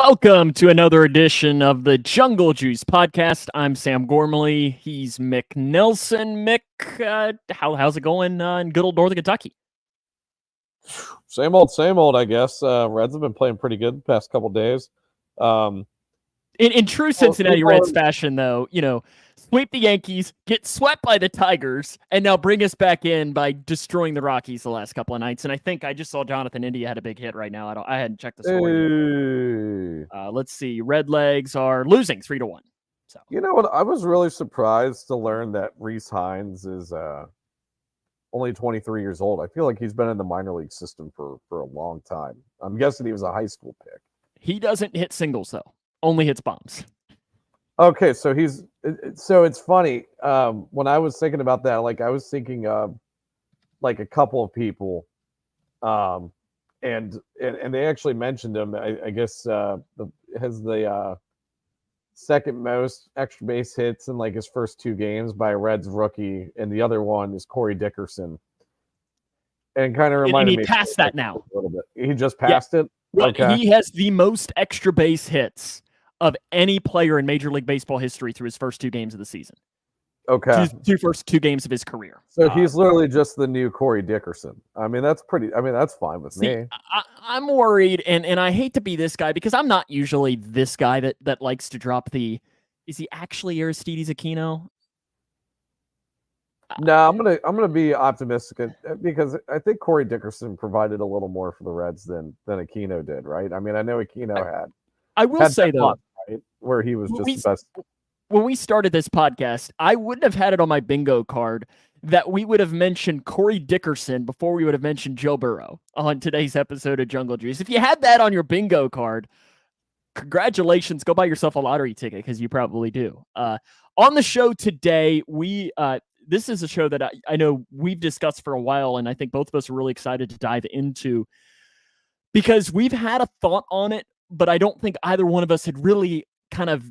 Welcome to another edition of the Jungle Juice podcast. I'm Sam Gormley. He's Mick Nelson. Mick, how's it going in good old Northern Kentucky? Same old, I guess. Reds have been playing pretty good the past couple days. In true Cincinnati Reds fashion, though, sweep the Yankees, get swept by the Tigers, and now bring us back in by destroying the Rockies the last couple of nights. And I think I just saw Jonathan India had a big hit right now. I hadn't checked the score. Let's see. Redlegs are losing 3-1. So you know what? I was really surprised to learn that Rhys Hines is only 23 years old. I feel like he's been in the minor league system for a long time. I'm guessing he was a high school pick. He doesn't hit singles though. Only hits bombs. Okay, so it's funny. When I was thinking about that, like I was thinking of like a couple of people, and they actually mentioned him. I guess has the second most extra base hits in like his first two games by a Reds rookie, and the other one is Corey Dickerson. And kind of reminded me. He passed that now a little bit. He just passed it. Well, okay. He has the most extra base hits of any player in Major League Baseball history through his first two games of the season. Okay. First two games of his career. So he's literally just the new Corey Dickerson. That's fine with me. I'm worried, and I hate to be this guy because I'm not usually this guy that likes to drop the, is he actually Aristides Aquino? No, I'm gonna be optimistic because I think Corey Dickerson provided a little more for the Reds than Aquino did, right? I know Aquino had. I will say though, right, where he was just the best. When we started this podcast, I wouldn't have had it on my bingo card that we would have mentioned Corey Dickerson before we would have mentioned Joe Burrow on today's episode of Jungle Juice. If you had that on your bingo card, congratulations. Go buy yourself a lottery ticket because you probably do. On the show today, this is a show that I know we've discussed for a while, and I think both of us are really excited to dive into because we've had a thought on it, but I don't think either one of us had really kind of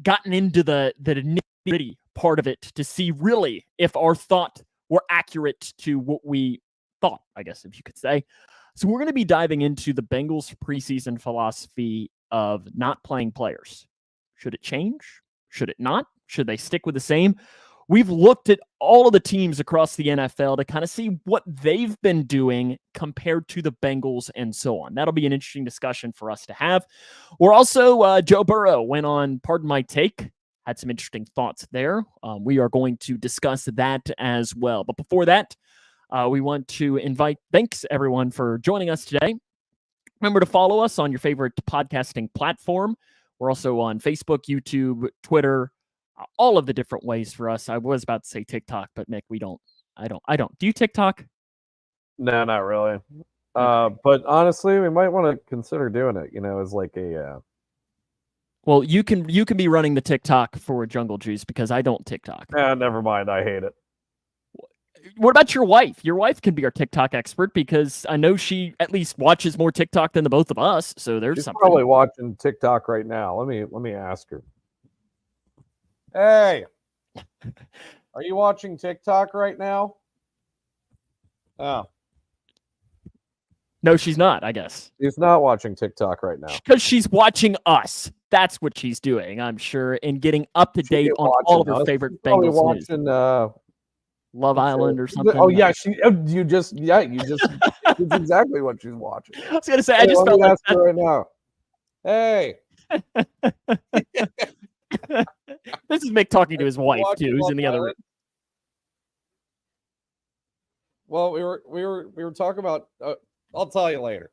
gotten into the nitty-gritty part of it to see really if our thought were accurate to what we thought, I guess, if you could say. So we're going to be diving into the Bengals preseason philosophy of not playing players. Should it change? Should it not? Should they stick with the same? We've looked at all of the teams across the NFL to kind of see what they've been doing compared to the Bengals and so on. That'll be an interesting discussion for us to have. We're also, Joe Burrow went on Pardon My Take, had some interesting thoughts there. We are going to discuss that as well. But before that, we want to thanks everyone for joining us today. Remember to follow us on your favorite podcasting platform. We're also on Facebook, YouTube, Twitter, all of the different ways for us. I was about to say TikTok, but Mick, I don't. Do you TikTok? No, not really. But honestly, we might want to consider doing it, as like a... Well, you can be running the TikTok for Jungle Juice because I don't TikTok. Never mind. I hate it. What about your wife? Your wife can be our TikTok expert because I know she at least watches more TikTok than the both of us. So there's She's something. Probably watching TikTok right now. Let me ask her. Hey, are you watching TikTok right now? Oh. No, she's not, I guess. She's not watching TikTok right now. Because she's watching us. That's what she's doing, I'm sure, and getting up to date on all of her favorite Bengals news. Love Island or something. Oh yeah, you just it's exactly what she's watching. I was gonna say, I just felt like that right now. Hey. This is Mick talking to his wife too, who's in the other room. Well, we were talking about. I'll tell you later.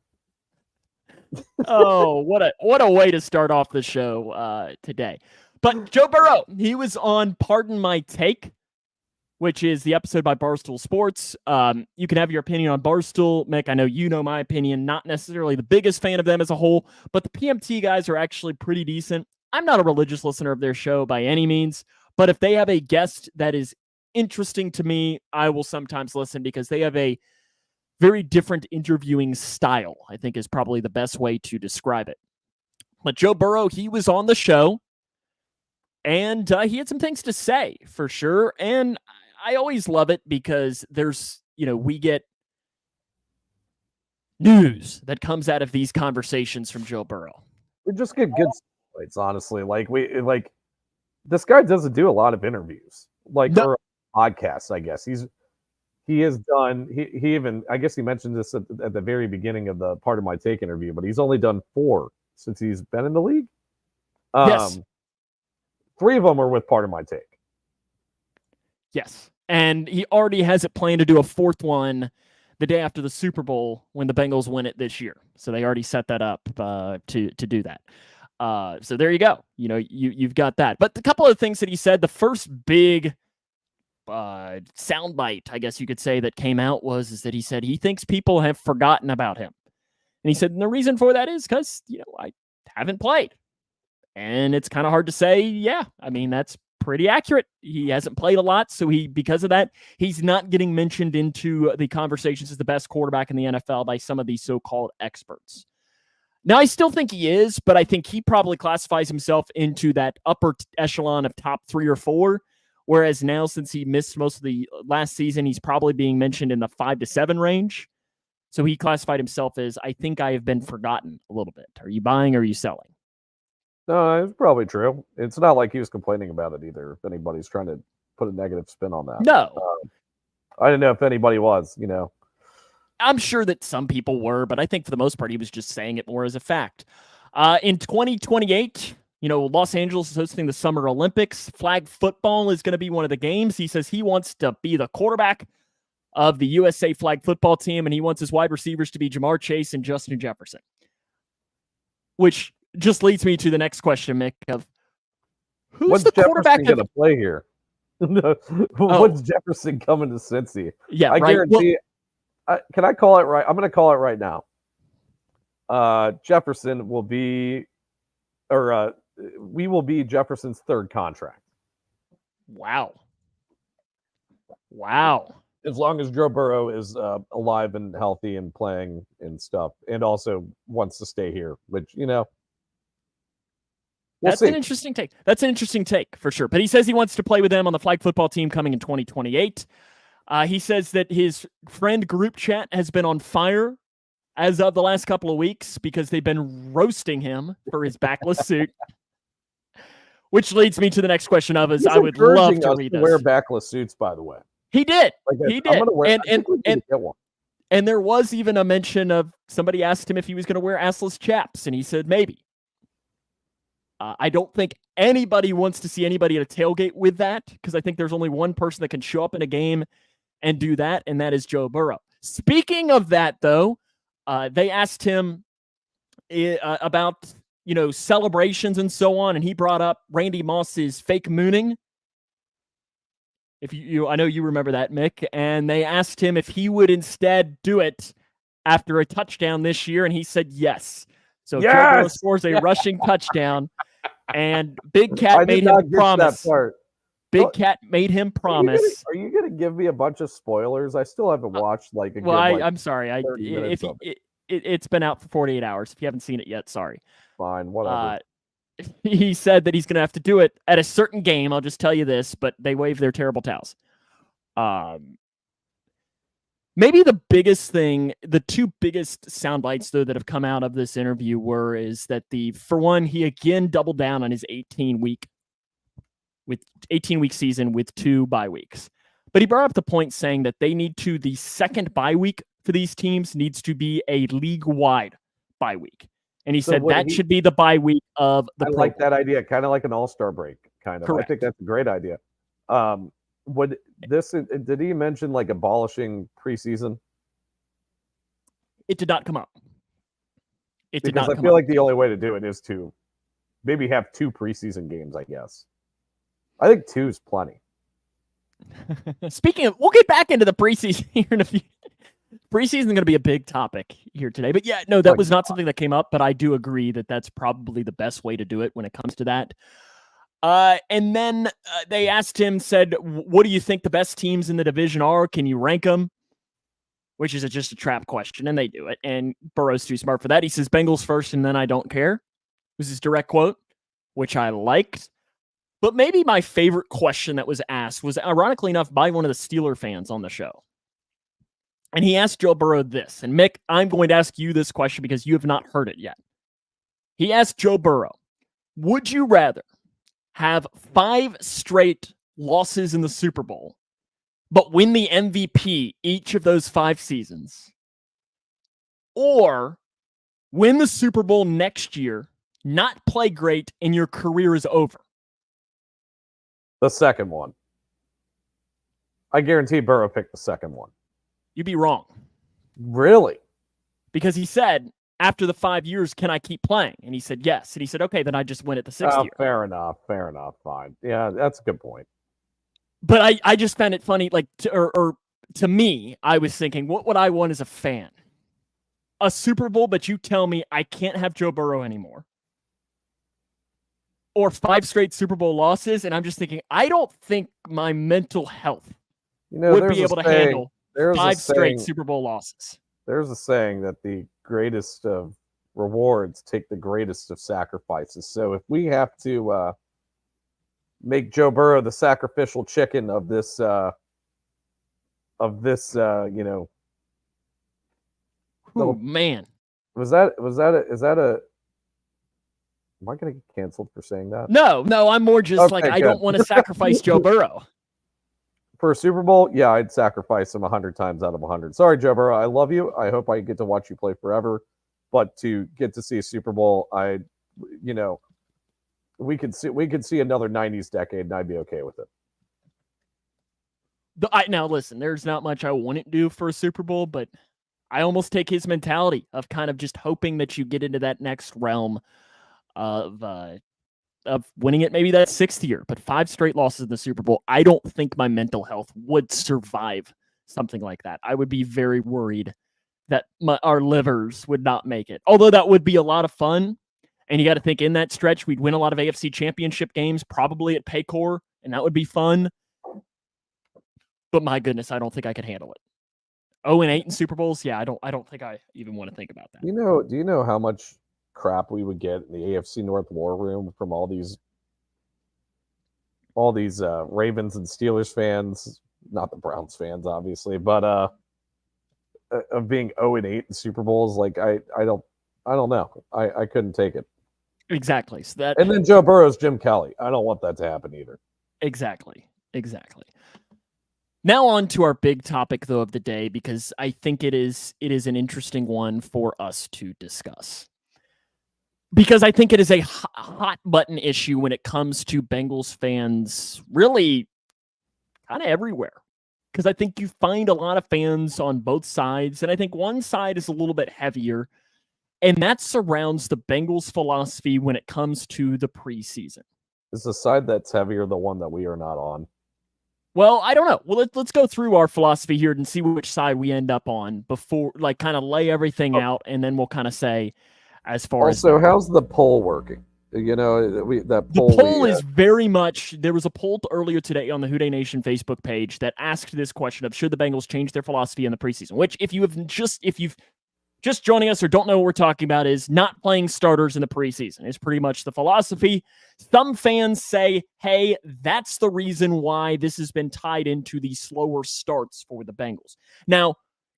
Oh, what a way to start off the show today! But Joe Burrow, he was on Pardon My Take, which is the episode by Barstool Sports. You can have your opinion on Barstool, Mick. I know you know my opinion. Not necessarily the biggest fan of them as a whole, but the PMT guys are actually pretty decent. I'm not a religious listener of their show by any means, but if they have a guest that is interesting to me, I will sometimes listen because they have a very different interviewing style, I think is probably the best way to describe it. But Joe Burrow, he was on the show, and he had some things to say for sure. And I always love it because there's, we get news that comes out of these conversations from Joe Burrow. We just get good sites, honestly. Like this guy doesn't do a lot of interviews, No. or podcasts. I guess he has done. He even, I guess he mentioned this at the very beginning of the Part of My Take interview, but he's only done 4 since he's been in the league. Yes. 3 of them are with Part of My Take. Yes. And he already has it planned to do a 4th one the day after the Super Bowl when the Bengals win it this year. So they already set that up to do that. So there you go. You've got that. But a couple of things that he said, the first big soundbite, I guess you could say, that came out is that he said he thinks people have forgotten about him. And he said, and the reason for that is because, I haven't played. And it's kind of hard to say, yeah, I mean, that's pretty accurate. He hasn't played a lot, so because of that, he's not getting mentioned into the conversations as the best quarterback in the NFL by some of these so-called experts. Now, I still think he is, but I think he probably classifies himself into that upper echelon of top 3 or 4, whereas now, since he missed most of the last season, he's probably being mentioned in the 5 to 7 range. So he classified himself as, I think I have been forgotten a little bit. Are you buying or are you selling? No, it's probably true. It's not like he was complaining about it either. If anybody's trying to put a negative spin on that. No. I didn't know if anybody was, I'm sure that some people were, but I think for the most part, he was just saying it more as a fact. In 2028, Los Angeles is hosting the Summer Olympics. Flag football is going to be one of the games. He says he wants to be the quarterback of the USA flag football team, and he wants his wide receivers to be Jamar Chase and Justin Jefferson. Which just leads me to the next question, Mick, of who's the quarterback going to play here? When's Jefferson coming to Cincy? Yeah, I right. guarantee. Can I call it right? I'm going to call it right now. Jefferson will be, we will be Jefferson's 3rd contract. Wow. As long as Joe Burrow is alive and healthy and playing and stuff, and also wants to stay here, which, That's an interesting take. That's an interesting take for sure. But he says he wants to play with them on the flag football team coming in 2028. He says that his friend group chat has been on fire as of the last couple of weeks because they've been roasting him for his backless suit. Which leads me to the next question of is I would love to read this. Wear backless suits, by the way. He did. He did. And there was even a mention of somebody asked him if he was going to wear assless chaps, and he said maybe. I don't think anybody wants to see anybody at a tailgate with that because I think there's only one person that can show up in a game and do that, and that is Joe Burrow. Speaking of that, though, they asked him about celebrations and so on, and he brought up Randy Moss's fake mooning. If I know you remember that, Mick, and they asked him if he would instead do it after a touchdown this year, and he said yes. So Joe Burrow scores a rushing touchdown, and Big Cat made him promise. Big Cat made him promise. Are you going to give me a bunch of spoilers? I still haven't watched I'm sorry. It's been out for 48 hours. If you haven't seen it yet, sorry. Fine, whatever. He said that he's going to have to do it at a certain game. I'll just tell you this, but they wave their terrible towels. Maybe the biggest thing, the 2 biggest sound bites, though, that have come out of this interview is that for one, he again doubled down on his 18-week season with 2 bye weeks. But he brought up the point saying that the second bye week for these teams needs to be a league-wide bye week. And he said that should be the bye week of the program. Like that idea, kind of like an all-star break, kind of. Correct. I think that's a great idea. Did he mention abolishing preseason? It did not come up. I feel like the only way to do it is to maybe have 2 preseason games, I guess. I think 2 is plenty. Speaking of, we'll get back into the preseason here in a few. Preseason is going to be a big topic here today. But yeah, no, that was not something that came up, but I do agree that that's probably the best way to do it when it comes to that. And then they asked him, said, what do you think the best teams in the division are? Can you rank them? Which is just a trap question, and they do it. And Burrow's too smart for that. He says, Bengals first, and then I don't care. Was his direct quote, which I liked. But maybe my favorite question that was asked was, ironically enough, by one of the Steeler fans on the show. And he asked Joe Burrow this. And Mick, I'm going to ask you this question because you have not heard it yet. He asked Joe Burrow, would you rather have 5 straight losses in the Super Bowl, but win the MVP each of those 5 seasons, or win the Super Bowl next year, not play great, and your career is over? The second one. I guarantee Burrow picked the second one. You'd be wrong. Really? Because he said, after the 5 years, can I keep playing? And he said, yes. And he said, okay, then I just win it the 6th year. Fair enough. Fine. Yeah, that's a good point. But I just found it funny, like, to me, I was thinking, what would I want as a fan? A Super Bowl, but you tell me I can't have Joe Burrow anymore. Or 5 straight Super Bowl losses, and I'm just thinking, I don't think my mental health would be able to handle 5 straight Super Bowl losses. There's a saying that the greatest of rewards take the greatest of sacrifices. So if we have to make Joe Burrow the sacrificial chicken of this, you know. Oh man, is that a? Am I going to get canceled for saying that? No, I'm more just okay, I don't want to sacrifice Joe Burrow. For a Super Bowl, yeah, I'd sacrifice him 100 times out of 100. Sorry, Joe Burrow, I love you. I hope I get to watch you play forever. But to get to see a Super Bowl, we could see another 90s decade, and I'd be okay with it. Now, listen, there's not much I wouldn't do for a Super Bowl, but I almost take his mentality of kind of just hoping that you get into that next realm of winning it maybe that 6th year, but 5 straight losses in the Super Bowl. I don't think my mental health would survive something like that. I would be very worried that our livers would not make it. Although that would be a lot of fun. And you got to think in that stretch, we'd win a lot of AFC championship games, probably at Paycor, and that would be fun. But my goodness, I don't think I could handle it. 0-8 in Super Bowls. Yeah, I don't think I even want to think about that. Do you know how much crap we would get in the AFC North war room from all these Ravens and Steelers fans, not the Browns fans, obviously, but of being 0-8 in Super Bowls? Like I don't know. I couldn't take it. Exactly. So and then Joe Burrow's Jim Kelly. I don't want that to happen either. Exactly. Now on to our big topic, though, of the day, because I think it is an interesting one for us to discuss. Because I think it is a hot button issue when it comes to Bengals fans, really kind of everywhere. Because I think you find a lot of fans on both sides, and I think one side is a little bit heavier, and that surrounds the Bengals' philosophy when it comes to the preseason. Is the side that's heavier the one that we are not on? Well, I don't know. Well, let's go through our philosophy here and see which side we end up on before, like, kind of lay everything out, and then we'll kind of say as far as. Also, how's the poll working? You know, the poll is very much. There was a poll earlier today on the Who Dey Nation Facebook page that asked this question of should the Bengals change their philosophy in the preseason? Which, if you've just joining us or don't know what we're talking about, is not playing starters in the preseason. It's pretty much the philosophy. Some fans say, hey, that's the reason why this has been tied into the slower starts for the Bengals. Now,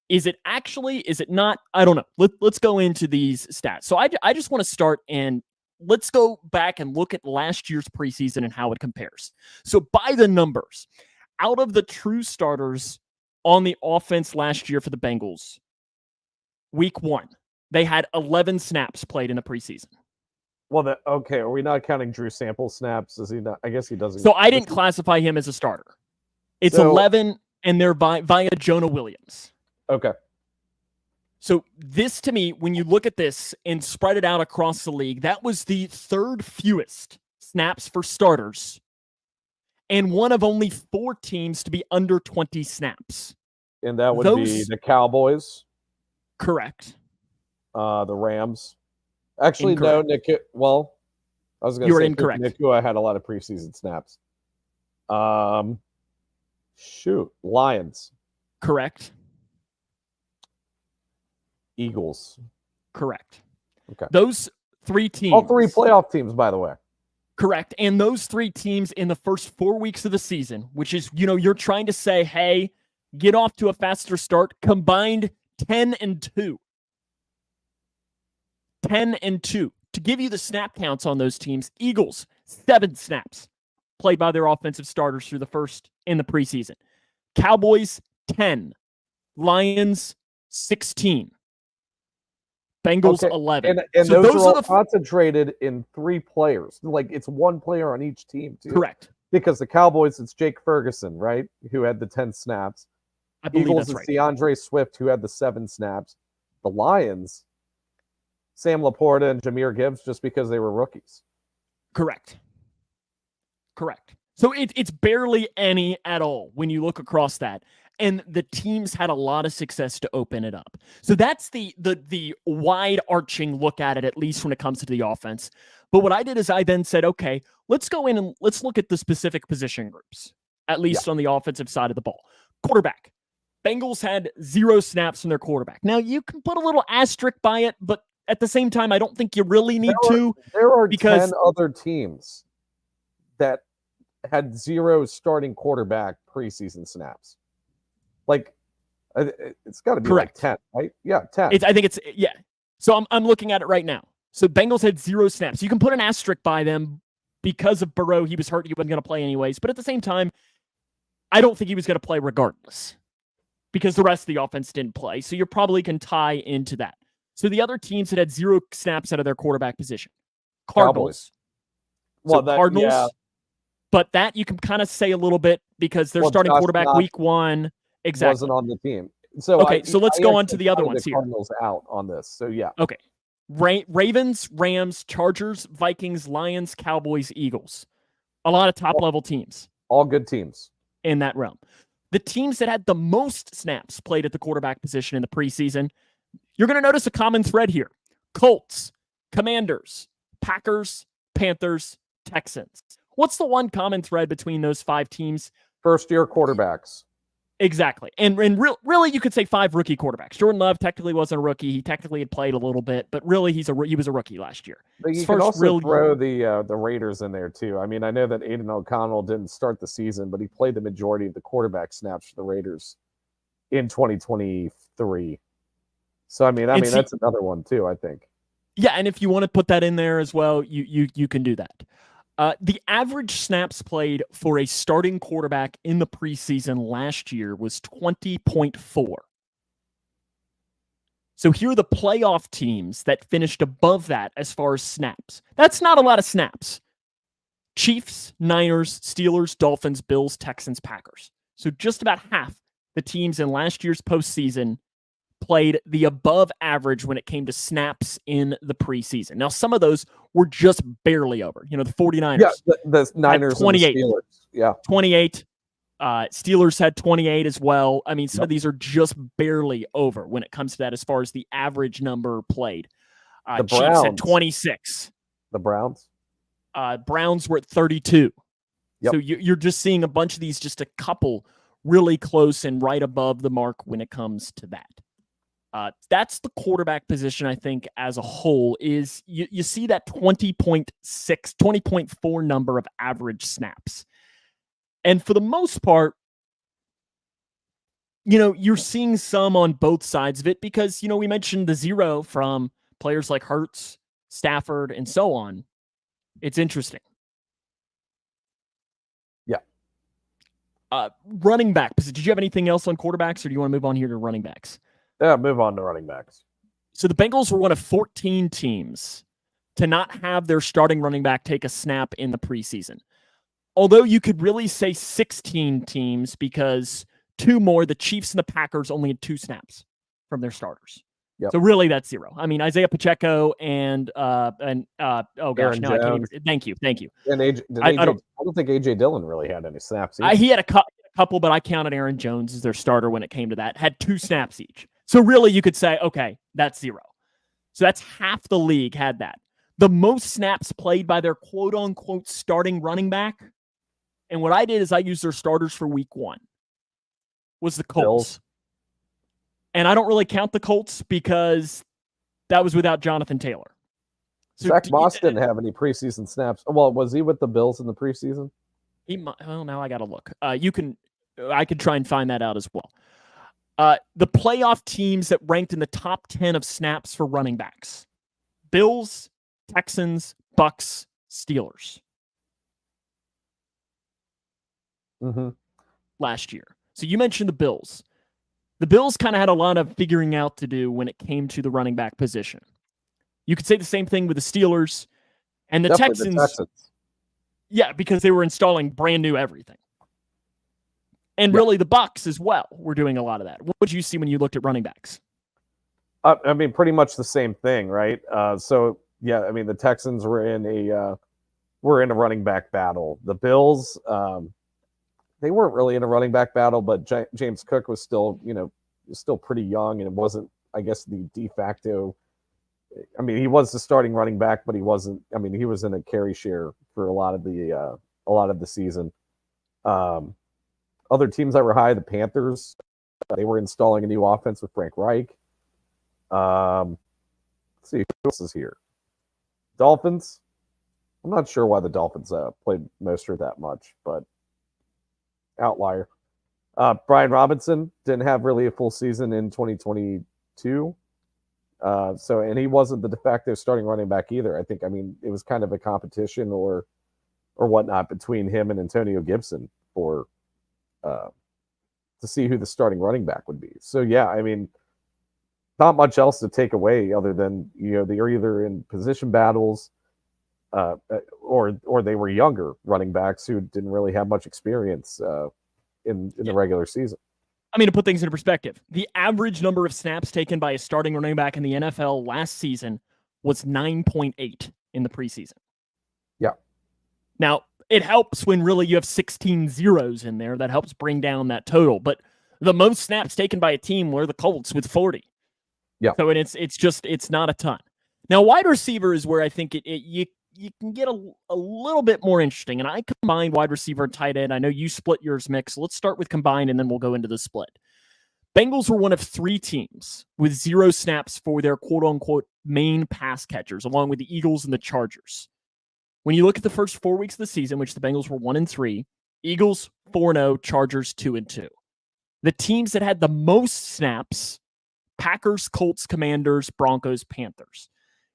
is it actually? Is it not? I don't know. Let's go into these stats. So I just want to start and let's go back and look at last year's preseason and how it compares. So by the numbers, out of the true starters on the offense last year for the Bengals, week 1, they had 11 snaps played in the preseason. Well, okay. Are we not counting Drew Sample snaps? Is he not? I guess he doesn't. So I didn't classify him as a starter. It's 11, and they're via Jonah Williams. Okay. So this, to me, when you look at this and spread it out across the league, that was the 3rd fewest snaps for starters and one of only 4 teams to be under 20 snaps. And that would be the Cowboys. Correct. The Rams. Actually, incorrect. No, well, I was going to say you were incorrect. Nakua had a lot of preseason snaps. Lions. Correct. Eagles. Correct. Okay. Those 3 teams. All 3 playoff teams, by the way. Correct. And those 3 teams in the first 4 weeks of the season, which is, you're trying to say, hey, get off to a faster start, combined 10-2. 10-2. to give you the snap counts on those teams, Eagles, 7 snaps played by their offensive starters through the first in the preseason. Cowboys, 10. Lions, 16. Bengals, 11. And so those are all concentrated in 3 players. Like, it's 1 player on each team, too. Correct. Because the Cowboys, it's Jake Ferguson, right? Who had the 10 snaps. I believe Eagles, that's it's right. DeAndre Swift, who had the 7 snaps. The Lions, Sam Laporta and Jahmyr Gibbs, just because they were rookies. Correct. So it's barely any at all when you look across that. And the teams had a lot of success to open it up. So that's the wide arching look at least when it comes to the offense. But what I did is I then said, okay, let's go in and let's look at the specific position groups, at least on the offensive side of the ball. Quarterback. Bengals had 0 snaps from their quarterback. Now, you can put a little asterisk by it, but at the same time, I don't think you really need to. There are 10 other teams that had 0 starting quarterback preseason snaps. Like, it's got to be like 10, right? Yeah, 10. I think it's, yeah. So I'm looking at it right now. So Bengals had 0 snaps. You can put an asterisk by them because of Burrow. He was hurt. He wasn't going to play anyways. But at the same time, I don't think he was going to play regardless because the rest of the offense didn't play. So you probably can tie into that. So the other teams that had 0 snaps out of their quarterback position. Cardinals. Well, so Cardinals. Yeah. But that you can kind of say a little bit because their starting quarterback week 1 wasn't on the team. So so let's go on to the other ones here. Cardinals out on this. So yeah. Okay. Ravens, Rams, Chargers, Vikings, Lions, Cowboys, Eagles. A lot of top-level teams. All good teams. In that realm. The teams that had the most snaps played at the quarterback position in the preseason, you're going to notice a common thread here. Colts, Commanders, Packers, Panthers, Texans. What's the one common thread between those 5 teams? First-year quarterbacks. Exactly. And really, you could say 5 rookie quarterbacks. Jordan Love technically wasn't a rookie. He technically had played a little bit, but really he was a rookie last year. But you can also throw the Raiders in there, too. I mean, I know that Aiden O'Connell didn't start the season, but he played the majority of the quarterback snaps for the Raiders in 2023. So, I mean, that's another one, too, I think. Yeah, and if you want to put that in there as well, you can do that. The average snaps played for a starting quarterback in the preseason last year was 20.4. So here are the playoff teams that finished above that as far as snaps. That's not a lot of snaps. Chiefs, Niners, Steelers, Dolphins, Bills, Texans, Packers. So just about half the teams in last year's postseason played the above average when it came to snaps in the preseason. Now, some of those were just barely over. The 49ers. Yeah, the Niners 28. And the Steelers. Yeah. 28. Steelers had 28 as well. I mean, some of these are just barely over when it comes to that as far as the average number played. The Chiefs Browns had 26. The Browns? Browns were at 32. Yep. So you're just seeing a bunch of these, just a couple really close and right above the mark when it comes to that. That's the quarterback position, I think, as a whole, is you see that 20.6, 20.4 number of average snaps. And for the most part, you're seeing some on both sides of it because, we mentioned the 0 from players like Hurts, Stafford, and so on. It's interesting. Yeah. Running back position. Did you have anything else on quarterbacks, or do you want to move on here to running backs? Yeah, move on to running backs. So the Bengals were one of 14 teams to not have their starting running back take a snap in the preseason. Although you could really say 16 teams because 2 more, the Chiefs and the Packers, only had 2 snaps from their startars. Yep. So really that's 0. I mean, Isaiah Pacheco and oh gosh, Aaron no, Jones. I can't even. Thank you. And I don't think AJ Dillon really had any snaps. He had a couple, but I counted Aaron Jones as their starter when it came to that. Had 2 snaps each. So really you could say, okay, that's 0. So that's half the league had that. The most snaps played by their quote unquote starting running back. And what I did is I used their starters for week 1 was the Colts. Bills. And I don't really count the Colts because that was without Jonathan Taylor. So Zach Moss didn't have any preseason snaps. Well, was he with the Bills in the preseason? Now I got to look. I could try and find that out as well. The playoff teams that ranked in the top 10 of snaps for running backs. Bills, Texans, Bucks, Steelers Mm-hmm. last year. So you mentioned the Bills. The Bills kind of had a lot of figuring out to do when it came to the running back position. You could say the same thing with the Steelers and the Definitely Texans. the Texans. Yeah, because they were installing brand new everything. And really the Bucks as well were doing a lot of that. What did you see when you looked at running backs? I mean, pretty much the same thing, right? So yeah, I mean, the Texans were in a running back battle. The Bills, they weren't really in a running back battle, but James Cook was still, still pretty young, and it wasn't, I guess, the de facto. I mean, he was the starting running back, but he wasn't. I mean, he was in a carry share for a lot of the season. Other teams that were high, the Panthers, they were installing a new offense with Frank Reich. Let's see who else is here. Dolphins. I'm not sure why the Dolphins played Mostert that much, but outlier. Brian Robinson didn't have really a full season in 2022. And he wasn't the de facto starting running back either. I think, I mean, it was kind of a competition or whatnot between him and Antonio Gibson for to see who the starting running back would be. So yeah, I mean, not much else to take away other than, they're either in position battles or they were younger running backs who didn't really have much experience in the regular season. I mean, to put things into perspective, the average number of snaps taken by a starting running back in the NFL last season was 9.8 in the preseason. Yeah. Now, it helps when really you have 16 zeros in there. That helps bring down that total. But the most snaps taken by a team were the Colts with 40. Yeah. So it's not a ton. Now, wide receiver is where I think you can get a little bit more interesting. And I combined wide receiver and tight end. I know you split yours, Mick. So let's start with combined, and then we'll go into the split. Bengals were one of 3 teams with 0 snaps for their quote-unquote main pass catchers, along with the Eagles and the Chargers. When you look at the first 4 weeks of the season, which the Bengals were 1-3, Eagles 4-0, Chargers 2-2. The teams that had the most snaps, Packers, Colts, Commanders, Broncos, Panthers.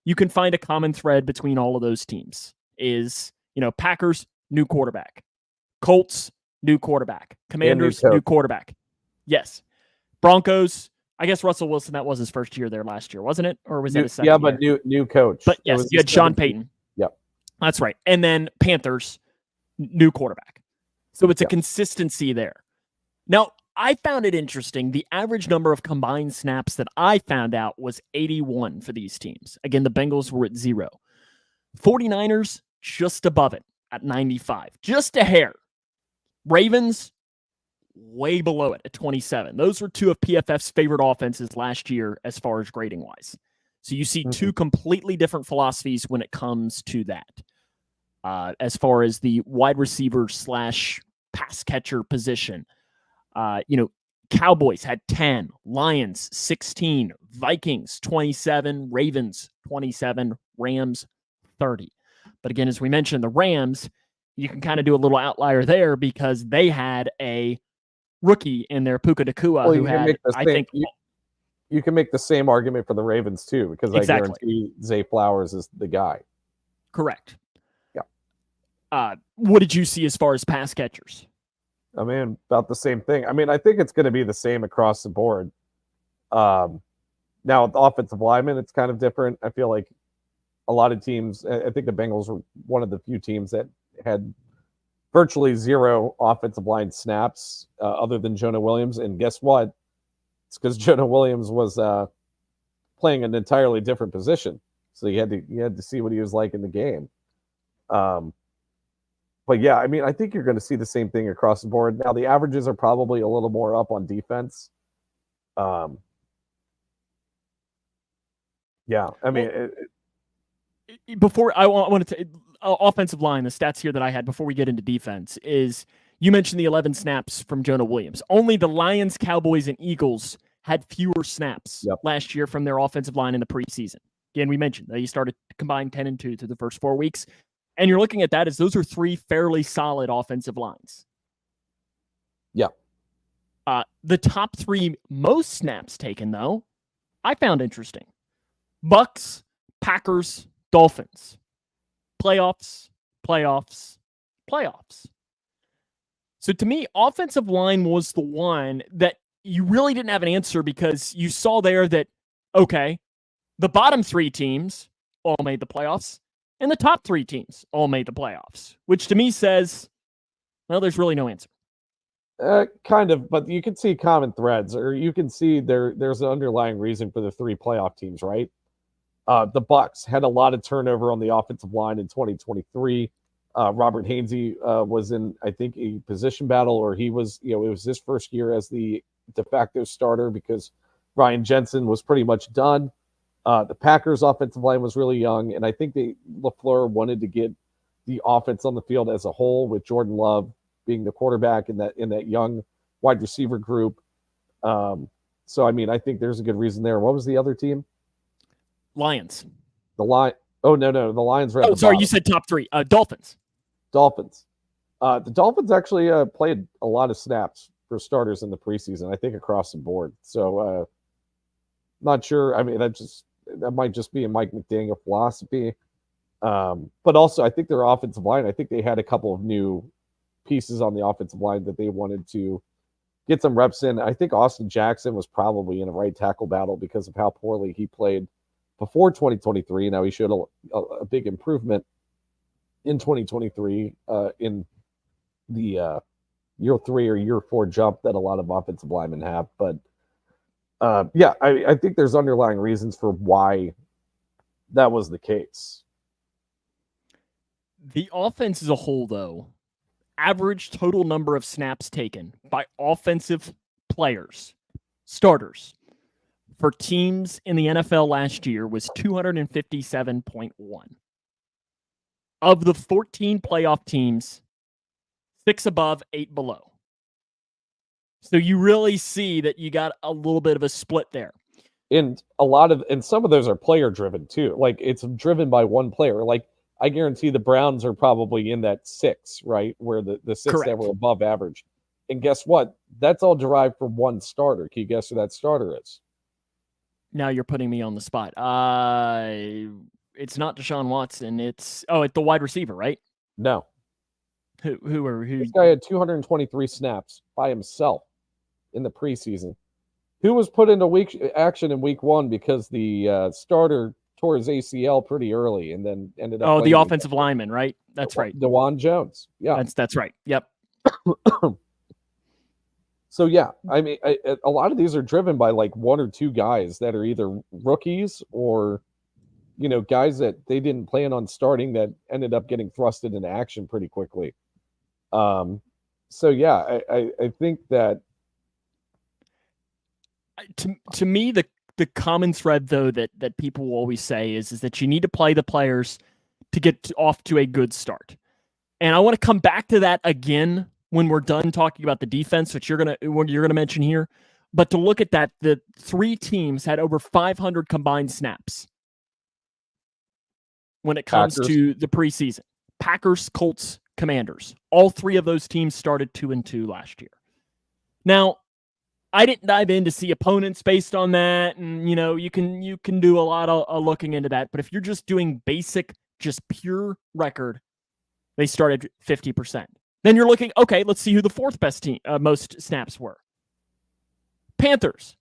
You can find a common thread between all of those teams is, Packers, new quarterback. Colts, new quarterback. Commanders, new quarterback. Yes. Broncos, I guess Russell Wilson, that was his first year there last year, wasn't it? Or was that his second year? Yeah, but new coach. But yes, you had Sean Payton. Yep. That's right. And then Panthers, new quarterback. So it's a consistency there. Now, I found it interesting. The average number of combined snaps that I found out was 81 for these teams. Again, the Bengals were at 0. 49ers, just above it at 95. Just a hair. Ravens, way below it at 27. Those were 2 of PFF's favorite offenses last year as far as grading-wise. So you see 2 completely different philosophies when it comes to that. As far as the wide receiver / pass catcher position. Cowboys had 10, Lions 16, Vikings 27, Ravens 27, Rams 30. But again, as we mentioned, the Rams, you can kind of do a little outlier there because they had a rookie in there, Puka Nacua, who had, I think... You can make the same argument for the Ravens, too, because I guarantee Zay Flowers is the guy. Correct. Yeah. What did you see as far as pass catchers? I mean, about the same thing. I mean, I think it's going to be the same across the board. Now, with the offensive linemen, it's kind of different. I feel like a lot of teams, I think the Bengals were one of the few teams that had virtually 0 offensive line snaps other than Jonah Williams. And guess what? It's because Jonah Williams was playing an entirely different position. So you had to see what he was like in the game. But yeah, I mean, I think you're going to see the same thing across the board. Now, the averages are probably a little more up on defense. Yeah, I mean, before I wanted to offensive line, the stats here that I had before we get into defense is you mentioned the 11 snaps from Jonah Williams. Only the Lions, Cowboys, and Eagles had fewer snaps last year from their offensive line in the preseason. Again, we mentioned they started combined 10-2 through the first 4 weeks. And you're looking at that as those are 3 fairly solid offensive lines. Yeah. The top 3 most snaps taken, though, I found interesting. Bucks, Packers, Dolphins. Playoffs, playoffs, playoffs. So to me, offensive line was the one that you really didn't have an answer because you saw there that, okay, the bottom 3 teams all made the playoffs, and the top 3 teams all made the playoffs, which to me says, well, there's really no answer. Kind of, but you can see common threads, or you can see there's an underlying reason for the 3 playoff teams, right? The Bucs had a lot of turnover on the offensive line in 2023. Robert Hainsey was in, I think, a position battle, or he was, it was his first year as the de facto starter because Ryan Jensen was pretty much done. The Packers' offensive line was really young, and I think LaFleur wanted to get the offense on the field as a whole, with Jordan Love being the quarterback in that young wide receiver group. So, I mean, I think there's a good reason there. What was the other team? Lions. The Lions. Oh, no. The Lions were at the sorry, bottom. You said top 3. Dolphins. The Dolphins actually played a lot of snaps for starters in the preseason, I think, across the board. So, not sure. I mean, that might just be a Mike McDaniel philosophy. But also, I think their offensive line, I think they had a couple of new pieces on the offensive line that they wanted to get some reps in. I think Austin Jackson was probably in a right tackle battle because of how poorly he played before 2023. Now he showed a big improvement in 2023 in the year 3 or year 4 jump that a lot of offensive linemen have. But I think there's underlying reasons for why that was the case. The offense as a whole, though, average total number of snaps taken by offensive players, starters, for teams in the NFL last year was 257.1. Of the 14 playoff teams, 6 above, 8 below. So you really see that you got a little bit of a split there. And some of those are player driven too. Like, it's driven by one player. Like, I guarantee the Browns are probably in that 6, right? Where the 6 Correct. that were above average. And guess what? That's all derived from one starter. Can you guess who that starter is? Now you're putting me on the spot. It's not Deshaun Watson. It's the wide receiver, right? No. Who? This guy had 223 snaps by himself in the preseason. Who was put into action in week 1 because the starter tore his ACL pretty early and then ended up. Oh, the offensive lineman, right? That's right. DeJuan Jones. Yeah, that's right. Yep. So yeah, I mean, a lot of these are driven by like 1 or 2 guys that are either rookies or, guys that they didn't plan on starting that ended up getting thrusted into action pretty quickly. So yeah, I think that to me the common thread though that people will always say is that you need to play the players to get off to a good start. And I want to come back to that again when we're done talking about the defense, which you're gonna mention here. But to look at that, the 3 teams had over 500 combined snaps when it comes to the preseason. Packers, Colts, Commanders. All 3 of those teams started 2-2 last year. Now, I didn't dive in to see opponents based on that, and you can do a lot of looking into that. But if you're just doing basic, just pure record, they started 50%. Then you're looking, okay, let's see who the 4th best team most snaps were. Panthers.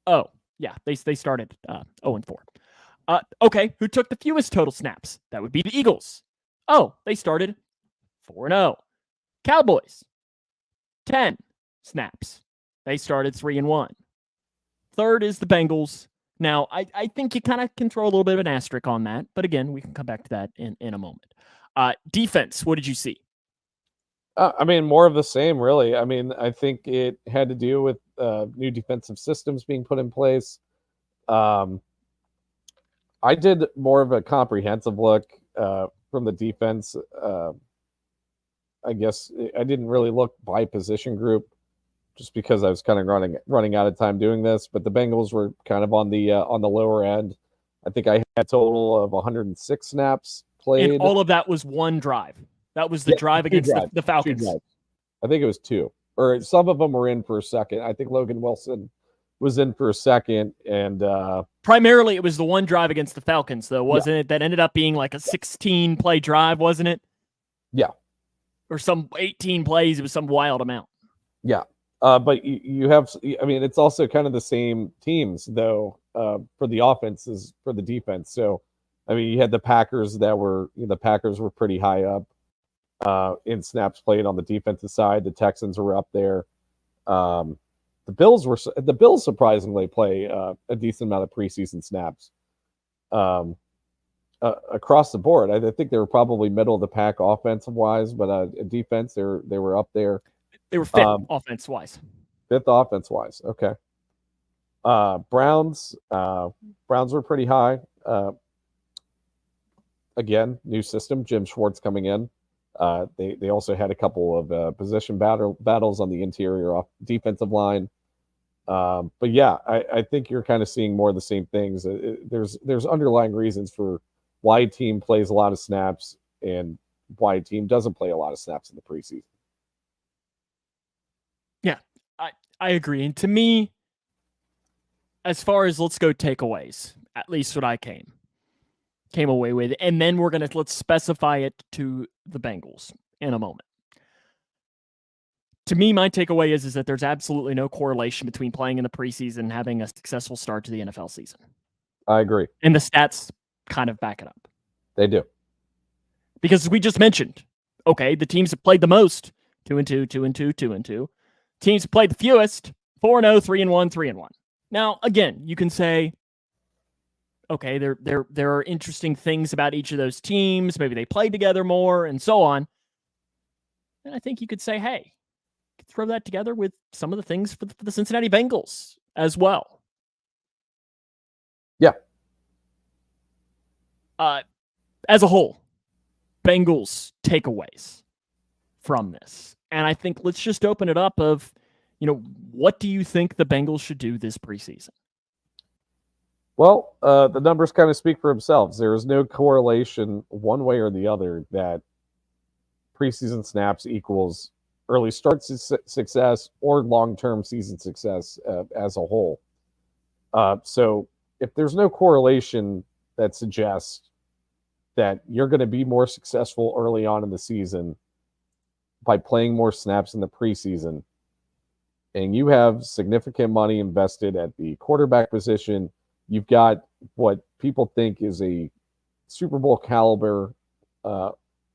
Oh, yeah, they started 0-4. Okay, who took the fewest total snaps? That would be the Eagles. Oh, they started 4-0. Cowboys. 10 snaps. They started 3-1. 3rd is the Bengals. Now, I think you kind of can throw a little bit of an asterisk on that, but again, we can come back to that in a moment. Defense, what did you see? I mean, more of the same, really. I mean, I think it had to do with new defensive systems being put in place. I did more of a comprehensive look from the defense. I guess I didn't really look by position group just because I was kind of running out of time doing this. But the Bengals were kind of on the lower end. I think I had a total of 106 snaps played. And all of that was one drive. That was the drive against the Falcons. I think it was 2. Or some of them were in for a second. I think Logan Wilson was in for a second, and primarily it was the one drive against the Falcons, though, wasn't it? That ended up being like a 16-play drive, wasn't it? Yeah. Or some 18 plays. It was some wild amount. Yeah. But you have, I mean, it's also kind of the same teams, though, for the offense as for the defense. So, I mean, you had the Packers the Packers were pretty high up in snaps played on the defensive side. The Texans were up there. The Bills surprisingly play a decent amount of preseason snaps across the board. I think they were probably middle of the pack offensive wise, but defense they were up there. They were fifth offense wise. Fifth offense wise. Okay. Browns were pretty high. Again, new system. Jim Schwartz coming in. They also had a couple of position battles on the interior defensive line. But yeah, I think you're kind of seeing more of the same things. There's underlying reasons for why a team plays a lot of snaps and why a team doesn't play a lot of snaps in the preseason. Yeah, I agree. And to me, as far as let's go takeaways, at least what I came away with, and then let's specify it to the Bengals in a moment. To me, my takeaway is that there's absolutely no correlation between playing in the preseason and having a successful start to the NFL season. I agree. And the stats kind of back it up. They do. Because as we just mentioned, okay, the teams that played the most, 2-2, 2-2, 2-2. Teams that played the fewest, 4-0, 3-1, 3-1. Now, again, you can say, okay, there are interesting things about each of those teams. Maybe they played together more and so on. And I think you could say, hey, throw that together with some of the things for the Cincinnati Bengals as well. Yeah. As a whole, Bengals takeaways from this. And I think let's just open it up of, what do you think the Bengals should do this preseason? Well, the numbers kind of speak for themselves. There is no correlation one way or the other that preseason snaps equals early start success or long-term season success as a whole. So if there's no correlation that suggests that you're going to be more successful early on in the season by playing more snaps in the preseason, and you have significant money invested at the quarterback position, you've got what people think is a Super Bowl caliber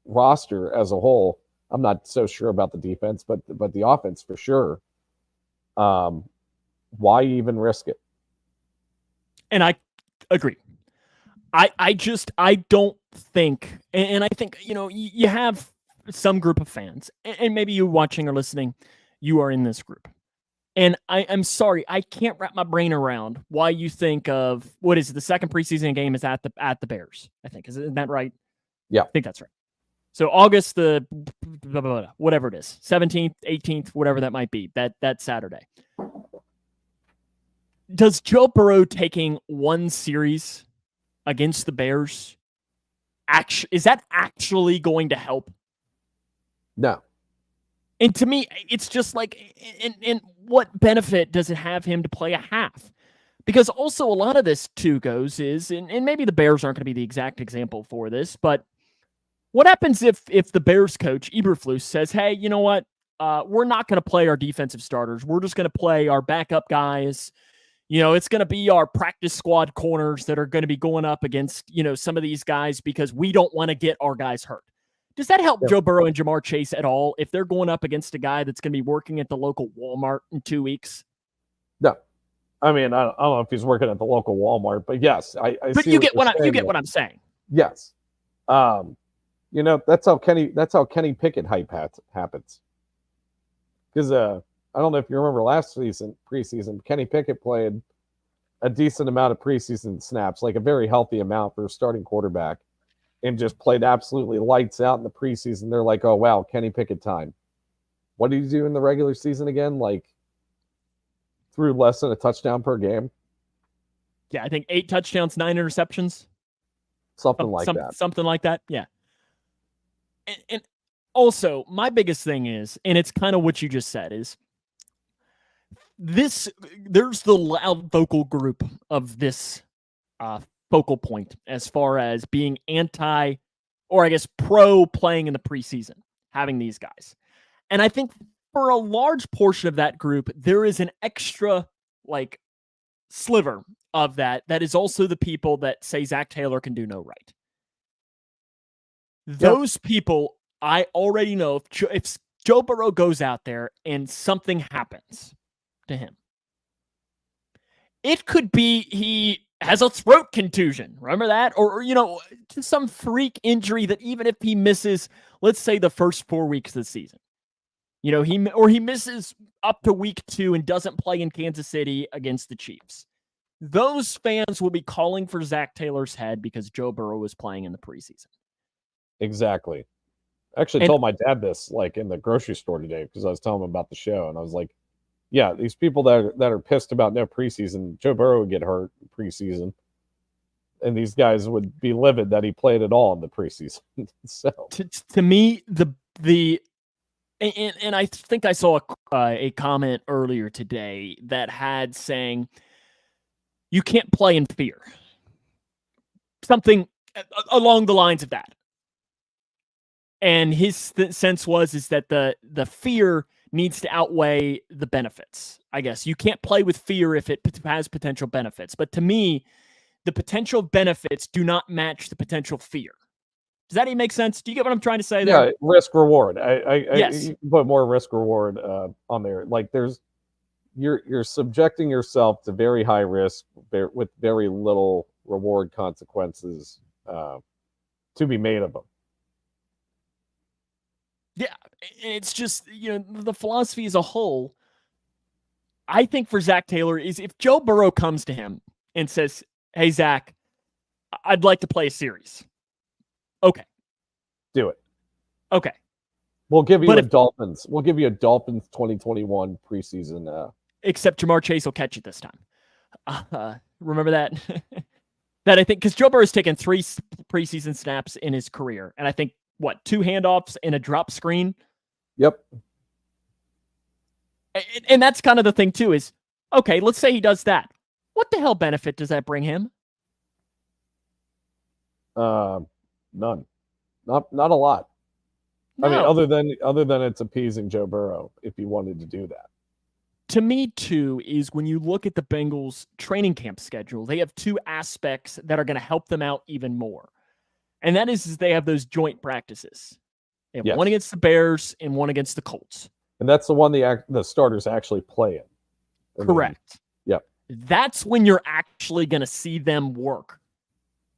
roster as a whole. I'm not so sure about the defense, but the offense for sure. Why even risk it? And I agree. I don't think, and I think, you have some group of fans, and maybe you watching or listening, you are in this group. And I'm sorry, I can't wrap my brain around why you think of, what is it, the second preseason game is at the Bears, I think. Isn't that right? Yeah. I think that's right. So August the whatever it is, 17th, 18th, whatever that might be, that Saturday. Does Joe Burrow taking one series against the Bears, is that actually going to help? No. And to me, it's just like, and what benefit does it have him to play a half? Because also a lot of this too goes is, and maybe the Bears aren't going to be the exact example for this, but what happens if the Bears coach, Eberflus, says, hey, you know what? We're not going to play our defensive starters. We're just going to play our backup guys. It's going to be our practice squad corners that are going to be going up against, some of these guys because we don't want to get our guys hurt. Does that help Joe Burrow and Jamar Chase at all if they're going up against a guy that's going to be working at the local Walmart in 2 weeks? No. I mean, I don't know if he's working at the local Walmart, but yes, I but see you get what I'm saying. Yes. That's how Kenny Pickett hype happens. Because I don't know if you remember last preseason, Kenny Pickett played a decent amount of preseason snaps, like a very healthy amount for a starting quarterback, and just played absolutely lights out in the preseason. They're like, oh, wow, Kenny Pickett time. What did he do in the regular season again? Like, threw less than a touchdown per game? Yeah, I think 8 touchdowns, 9 interceptions. Something like that. Something like that, yeah. And also, my biggest thing is, and it's kind of what you just said, is there's the loud vocal group of this focal point as far as being anti, or I guess pro playing in the preseason, having these guys. And I think for a large portion of that group, there is an extra like sliver of that is also the people that say Zach Taylor can do no right. Those people, I already know if Joe Burrow goes out there and something happens to him, it could be he has a throat contusion. Remember that? Or just some freak injury that even if he misses, let's say the first 4 weeks of the season, he misses up to week 2 and doesn't play in Kansas City against the Chiefs. Those fans will be calling for Zach Taylor's head because Joe Burrow was playing in the preseason. Exactly. I actually told my dad this like in the grocery store today because I was telling him about the show, and I was like, yeah, these people that are pissed about no preseason, Joe Burrow would get hurt preseason, and these guys would be livid that he played at all in the preseason. So to me, and I think I saw a comment earlier today that had saying you can't play in fear, something along the lines of that. And his sense is that the fear needs to outweigh the benefits. I guess you can't play with fear if it has potential benefits. But to me, the potential benefits do not match the potential fear. Does that even make sense? Do you get what I'm trying to say there? Yeah, risk reward. Yes. You put more risk reward on there. Like you're subjecting yourself to very high risk with very little reward consequences to be made of them. Yeah, it's just, the philosophy as a whole, I think for Zach Taylor is if Joe Burrow comes to him and says, hey, Zach, I'd like to play a series. Okay. Do it. Okay. We'll give you Dolphins. We'll give you a Dolphins 2021 preseason. Except Jamar Chase will catch it this time. Remember that? That I think, because Joe Burrow's taken 3 preseason snaps in his career, and I think, 2 handoffs and a drop screen? Yep. And that's kind of the thing, too, is, okay, let's say he does that. What the hell benefit does that bring him? None. Not a lot. No. I mean, other than it's appeasing Joe Burrow if he wanted to do that. To me, too, is when you look at the Bengals training camp schedule, they have 2 aspects that are going to help them out even more. And that is they have those joint practices. They have one against the Bears and one against the Colts. And that's the one the starters actually play in. Correct. Yep. That's when you're actually going to see them work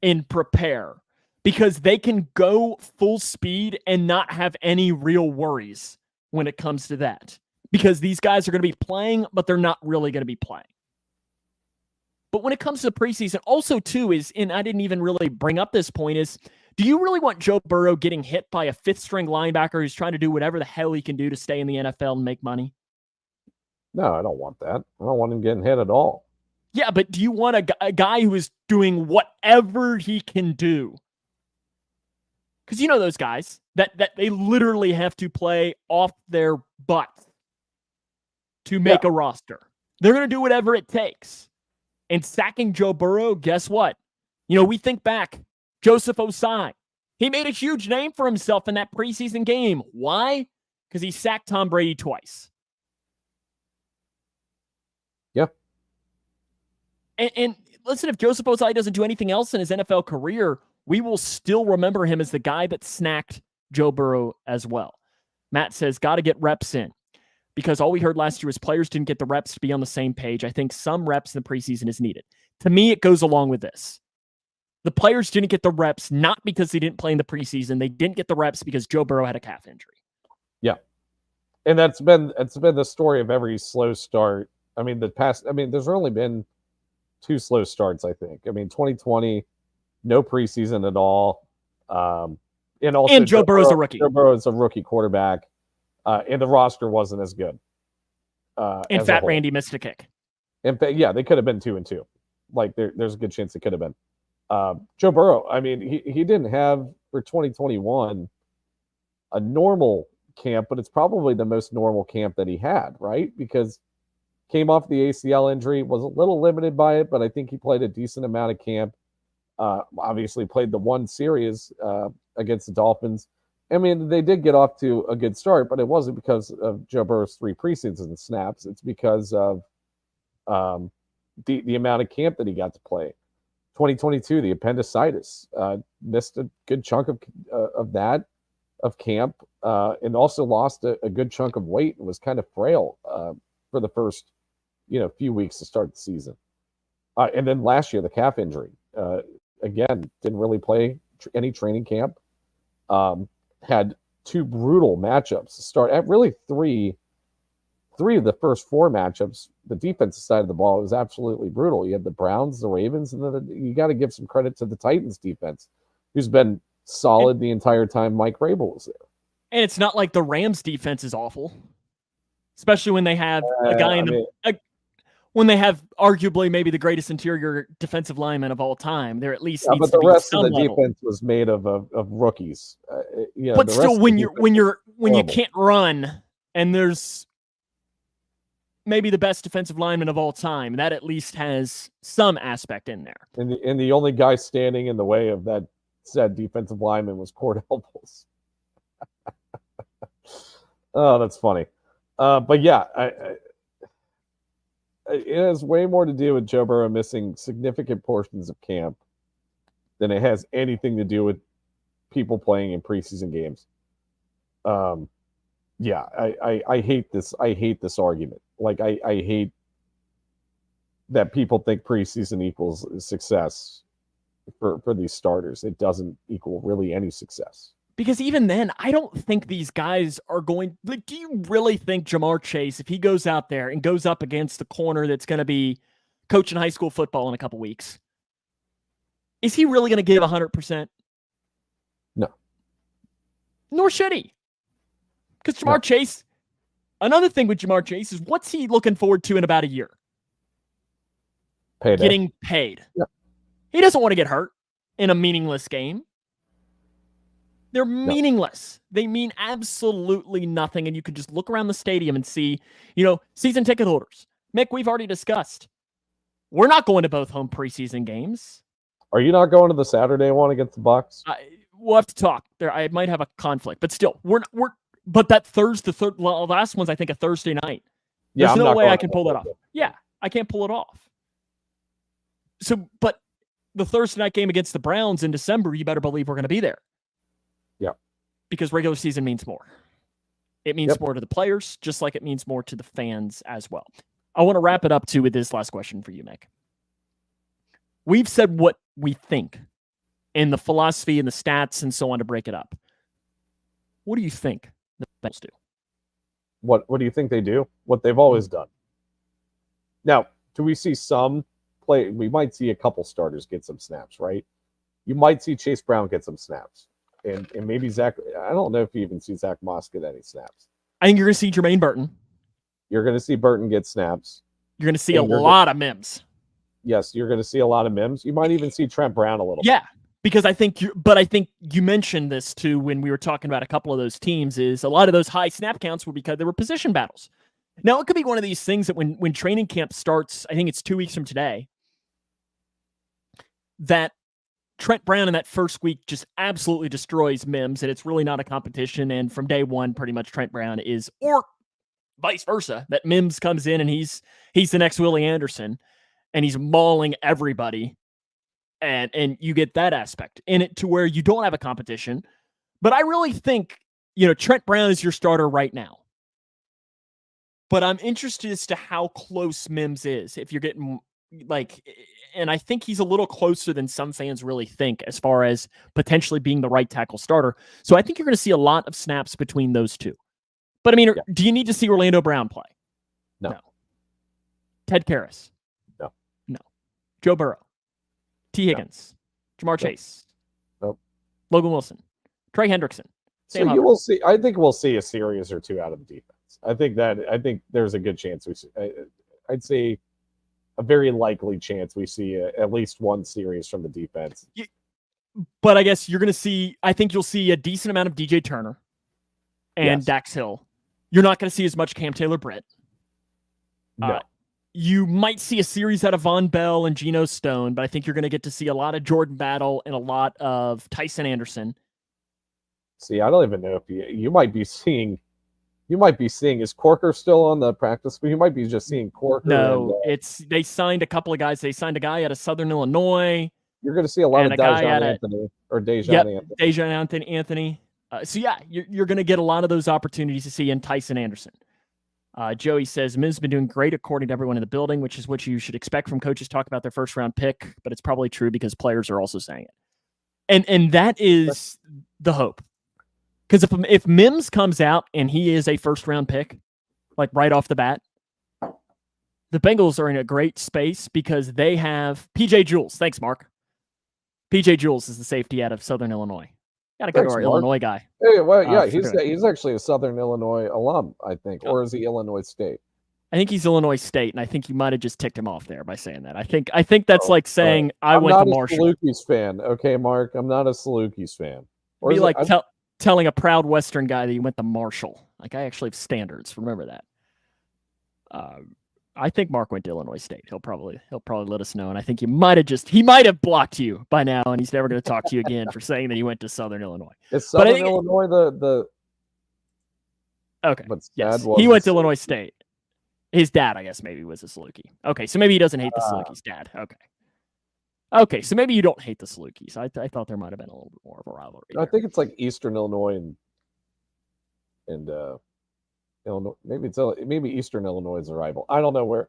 and prepare, because they can go full speed and not have any real worries when it comes to that. Because these guys are going to be playing, but they're not really going to be playing. But when it comes to the preseason, also, too, and I didn't even really bring up this point, is do you really want Joe Burrow getting hit by a 5th-string linebacker who's trying to do whatever the hell he can do to stay in the NFL and make money? No, I don't want that. I don't want him getting hit at all. Yeah, but do you want a guy who is doing whatever he can do? Because you know those guys that they literally have to play off their butt to make a roster. They're going to do whatever it takes. And sacking Joe Burrow, guess what? We think back. Joseph Osai. He made a huge name for himself in that preseason game. Why? Because he sacked Tom Brady twice. Yeah. And listen, if Joseph Osai doesn't do anything else in his NFL career, we will still remember him as the guy that snacked Joe Burrow as well. Matt says, got to get reps in. Because all we heard last year was players didn't get the reps to be on the same page. I think some reps in the preseason is needed. To me, it goes along with this. The players didn't get the reps, not because they didn't play in the preseason. They didn't get the reps because Joe Burrow had a calf injury. Yeah. And that's been the story of every slow start. I mean, there's only been 2 slow starts, I think. I mean, 2020, no preseason at all. And Joe Burrow's a rookie. Joe Burrow's a rookie quarterback. And the roster wasn't as good. And Fat Randy missed a kick. And yeah, they could have been 2-2. Like there's a good chance it could have been. Joe Burrow, I mean, he didn't have for 2021 a normal camp, but it's probably the most normal camp that he had, right? Because came off the ACL injury, was a little limited by it, but I think he played a decent amount of camp. Obviously played the one series against the Dolphins. I mean, they did get off to a good start, but it wasn't because of Joe Burrow's 3 preseason snaps. It's because of the amount of camp that he got to play. 2022, the appendicitis, missed a good chunk of camp, and also lost a good chunk of weight and was kind of frail for the first few weeks to start the season. And then last year, the calf injury. Again, didn't really play any training camp. Had 2 brutal matchups to start. At really three of the first 4 matchups, the defensive side of the ball was absolutely brutal. You had the Browns, the Ravens, and then you got to give some credit to the Titans defense, who's been solid the entire time Mike Vrabel was there. And it's not like the Rams defense is awful, especially when they have a guy when they have arguably maybe the greatest interior defensive lineman of all time. There at least needs but to the be rest some of the level. defense was made of rookies. But still, when you can't run and there's maybe the best defensive lineman of all time, that at least has some aspect in there. And the only guy standing in the way of that said defensive lineman was Cordell Bowles. Oh, that's funny. But yeah, it has way more to do with Joe Burrow missing significant portions of camp than it has anything to do with people playing in preseason games. Yeah, I hate this. I hate this argument. Like I hate that people think preseason equals success for these starters. It doesn't equal really any success. Because even then, I don't think these guys are going. Like, do you really think Jamar Chase, if he goes out there and goes up against the corner that's going to be coaching high school football in a couple weeks, is he really going to give 100%? No. Nor should he. Because Jamar Chase, another thing with Jamar Chase is what's he looking forward to in about a year? Payday. Getting paid. Yeah. He doesn't want to get hurt in a meaningless game. They're meaningless. They mean absolutely nothing. And you can just look around the stadium and see, season ticket holders. Mick, we've already discussed. We're not going to both home preseason games. Are you not going to the Saturday one against the Bucs? We'll have to talk. There, I might have a conflict, but still, but that last one's I think a Thursday night. There's no way I can pull that off. Yeah, I can't pull it off. So, but the Thursday night game against the Browns in December, you better believe we're going to be there. Yeah. Because regular season means more. It means more to the players, just like it means more to the fans as well. I want to wrap it up, too, with this last question for you, Mick. We've said what we think and the philosophy and the stats and so on to break it up. What do you think the Bengals do? What do you think they do? What they've always done. Now, do we see some play? We might see a couple starters get some snaps, right? You might see Chase Brown get some snaps. And maybe Zach, I don't know if you even see Zach Moss get any snaps. I think you're going to see Jermaine Burton. You're going to see Burton get snaps. You're going to see a lot of Mims. Yes, you're going to see a lot of Mims. You might even see Trent Brown a little bit. Yeah, because I think you mentioned this too when we were talking about a couple of those teams is a lot of those high snap counts were because there were position battles. Now, it could be one of these things that when training camp starts, I think it's 2 weeks from today, that Trent Brown in that first week just absolutely destroys Mims, and it's really not a competition. And from day one, pretty much Trent Brown is, or vice versa, that Mims comes in and he's the next Willie Anderson, and he's mauling everybody, and you get that aspect in it to where you don't have a competition. But I really think Trent Brown is your starter right now. But I'm interested as to how close Mims is. If you're getting and I think he's a little closer than some fans really think as far as potentially being the right tackle starter. So I think you're going to see a lot of snaps between those two. But I mean, do you need to see Orlando Brown play? No. Ted Karras? No. Joe Burrow? T. Higgins? Jamar Chase? Nope. Logan Wilson? Trey Hendrickson? So you will see. I think we'll see a series or two out of the defense. I think there's a good chance we see. I'd say a very likely chance we see at least one series from the defense. But I guess you're going to see, I think you'll see a decent amount of DJ Turner and Dax Hill. You're not going to see as much Cam Taylor-Britt. No. You might see a series out of Von Bell and Geno Stone, but I think you're going to get to see a lot of Jordan Battle and a lot of Tyson Anderson. See, I don't even know if you might be seeing. You might be seeing, is Corker still on the practice? But you might be just seeing Corker. No, they signed a couple of guys. They signed a guy out of Southern Illinois. You're going to see a lot of Dejan Anthony or Dejan Anthony. So yeah, you're going to get a lot of those opportunities to see in Tyson Anderson. Joey says, Mims has been doing great according to everyone in the building, which is what you should expect from coaches talk about their first round pick, but it's probably true because players are also saying it. And that is the hope. Because if Mims comes out and he is a first round pick, like right off the bat, the Bengals are in a great space because they have PJ Jules. Thanks, Mark. PJ Jules is the safety out of Southern Illinois. Got to go to our Illinois guy. Hey, well, yeah, he's actually a Southern Illinois alum, I think, or is he Illinois State? I think he's Illinois State, and I think you might have just ticked him off there by saying that. I think that's like saying I went to Marshall. I'm not a Salukis fan, okay, Mark. I'm not a Salukis fan. Or be like telling a proud Western guy that you went to Marshall. Like, I actually have standards. Remember that. I think Mark went to Illinois State. He'll probably let us know. And I think he might have blocked you by now, and he's never going to talk to you again for saying that he went to Southern Illinois. Is Southern Illinois the okay? Yes, he went to Illinois State. His dad, I guess, maybe was a Saluki. Okay, so maybe he doesn't hate the Salukis' dad. Okay, so maybe you don't hate the Salukis. I thought there might have been a little bit more of a rivalry. I think it's like Eastern Illinois and Illinois. Maybe Eastern Illinois is a rival. I don't know where.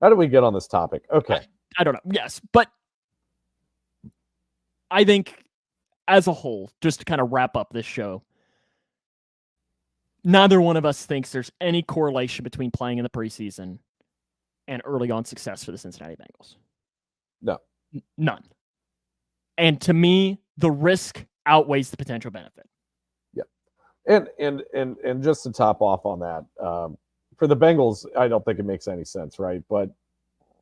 How did we get on this topic? Okay, I don't know. Yes, but I think as a whole, just to kind of wrap up this show, neither one of us thinks there's any correlation between playing in the preseason and early on success for the Cincinnati Bengals. No. None. And to me, the risk outweighs the potential benefit. Yeah. And just to top off on that, for the Bengals, I don't think it makes any sense, right? But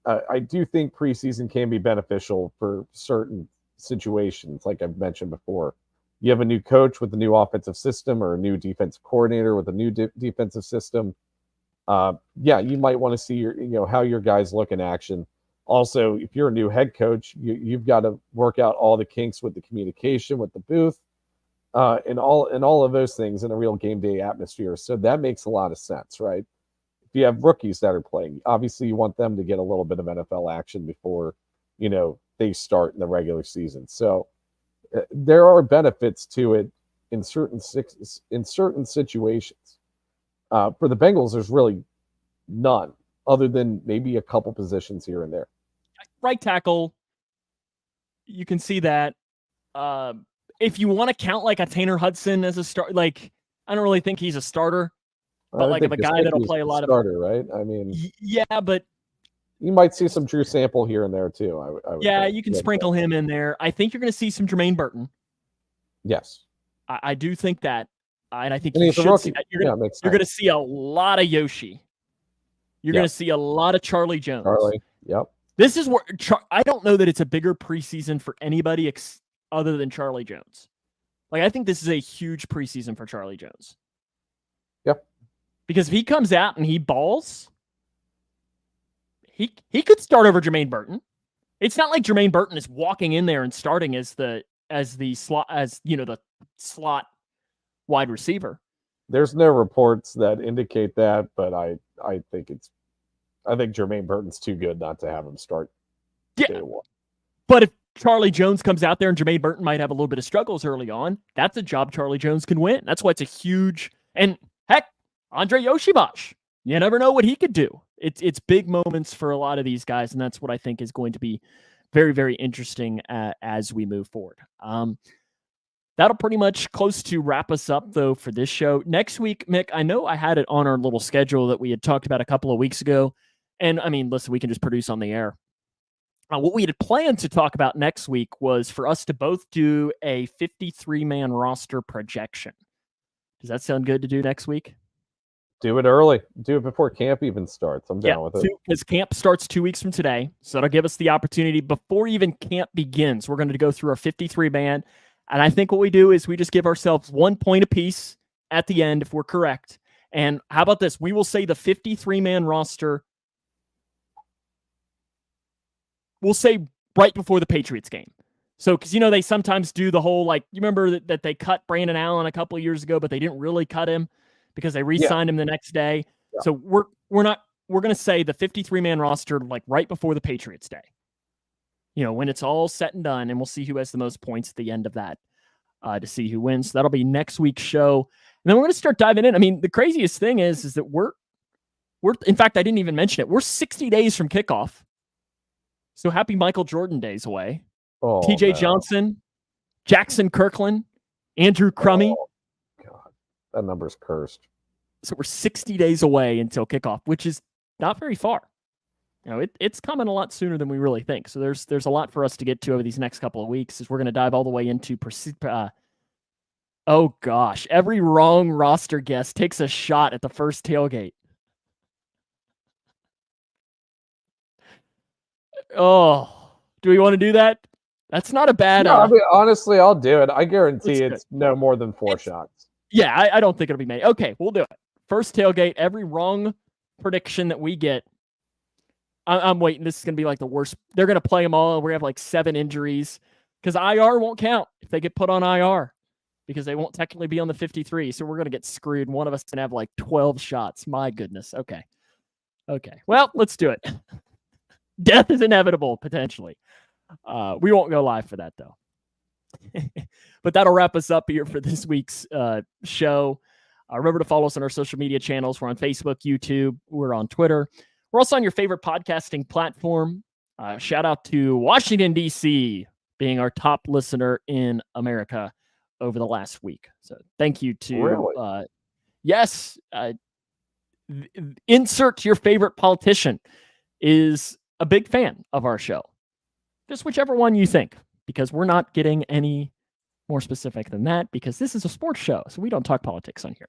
I do think preseason can be beneficial for certain situations, like I've mentioned before. You have a new coach with a new offensive system or a new defensive coordinator with a new defensive system. You might want to see how your guys look in action. Also, if you're a new head coach, you've got to work out all the kinks with the communication, with the booth, and all of those things in a real game day atmosphere. So that makes a lot of sense, right? If you have rookies that are playing, obviously you want them to get a little bit of NFL action before, they start in the regular season. So there are benefits to it in certain situations. For the Bengals, there's really none, other than maybe a couple positions here and there. Right tackle, you can see that. If you want to count like a Tanner Hudson as a start, like I don't really think he's a starter, but like of a guy that'll play a lot of starter, right? I mean, yeah, but you might see some Drew Sample here and there too. I would think. You can sprinkle him in there. I think you're going to see some Jermaine Burton. Yes, I do think that, and I think you should see that. You're going to see a lot of Yoshi. You're going to see a lot of Charlie Jones. Yep. This is where I don't know that it's a bigger preseason for anybody other than Charlie Jones. Like, I think this is a huge preseason for Charlie Jones. Yep. Because if he comes out and he balls, he could start over Jermaine Burton. It's not like Jermaine Burton is walking in there and starting as the slot wide receiver. There's no reports that indicate that, but I think Jermaine Burton's too good not to have him start day one. But if Charlie Jones comes out there and Jermaine Burton might have a little bit of struggles early on, that's a job Charlie Jones can win. That's why it's a huge, and heck, Andre Yoshibash. You never know what he could do. It's big moments for a lot of these guys, and that's what I think is going to be very, very interesting as we move forward. That'll pretty much close to wrap us up, though, for this show. Next week, Mick, I know I had it on our little schedule that we had talked about a couple of weeks ago. And, I mean, listen, we can just produce on the air. What we had planned to talk about next week was for us to both do a 53-man roster projection. Does that sound good to do next week? Do it early. Do it before camp even starts. I'm down with it. Because camp starts 2 weeks from today. So that'll give us the opportunity before even camp begins. We're going to go through our 53-man. And I think what we do is we just give ourselves 1 point apiece at the end if we're correct. And how about this? We will say the 53-man roster we'll say right before the Patriots game. So, because they sometimes do the whole you remember that they cut Brandon Allen a couple of years ago, but they didn't really cut him because they re-signed him the next day. Yeah. So we're going to say the 53-man roster right before the Patriots day. When it's all set and done, and we'll see who has the most points at the end of that to see who wins. So that'll be next week's show. And then we're going to start diving in. I mean, the craziest thing is that we're in fact, I didn't even mention it. We're 60 days from kickoff. So happy Michael Jordan days away. Oh, TJ Johnson, Jackson Kirkland, Andrew Crummy. Oh, God, that number's cursed. So we're 60 days away until kickoff, which is not very far. It's coming a lot sooner than we really think. So there's a lot for us to get to over these next couple of weeks as we're going to dive all the way into oh gosh, every wrong roster guess takes a shot at the first tailgate. Oh, do we want to do that? That's not a bad. No, I mean, honestly, I'll do it. I guarantee it's no more than 4 shots. Yeah, I don't think it'll be many. Okay, we'll do it. First tailgate, every wrong prediction that we get. I'm waiting. This is going to be the worst. They're going to play them all. We have 7 injuries because IR won't count if they get put on IR because they won't technically be on the 53. So we're going to get screwed. One of us can have 12 shots. My goodness. Okay. Well, let's do it. Death is inevitable, potentially. We won't go live for that, though. But that'll wrap us up here for this week's show. Remember to follow us on our social media channels. We're on Facebook, YouTube. We're on Twitter. We're also on your favorite podcasting platform. Shout out to Washington, D.C. being our top listener in America over the last week. So thank you to... Really? Yes. Insert your favorite politician is a big fan of our show. Just whichever one you think, because we're not getting any more specific than that because this is a sports show, so we don't talk politics on here.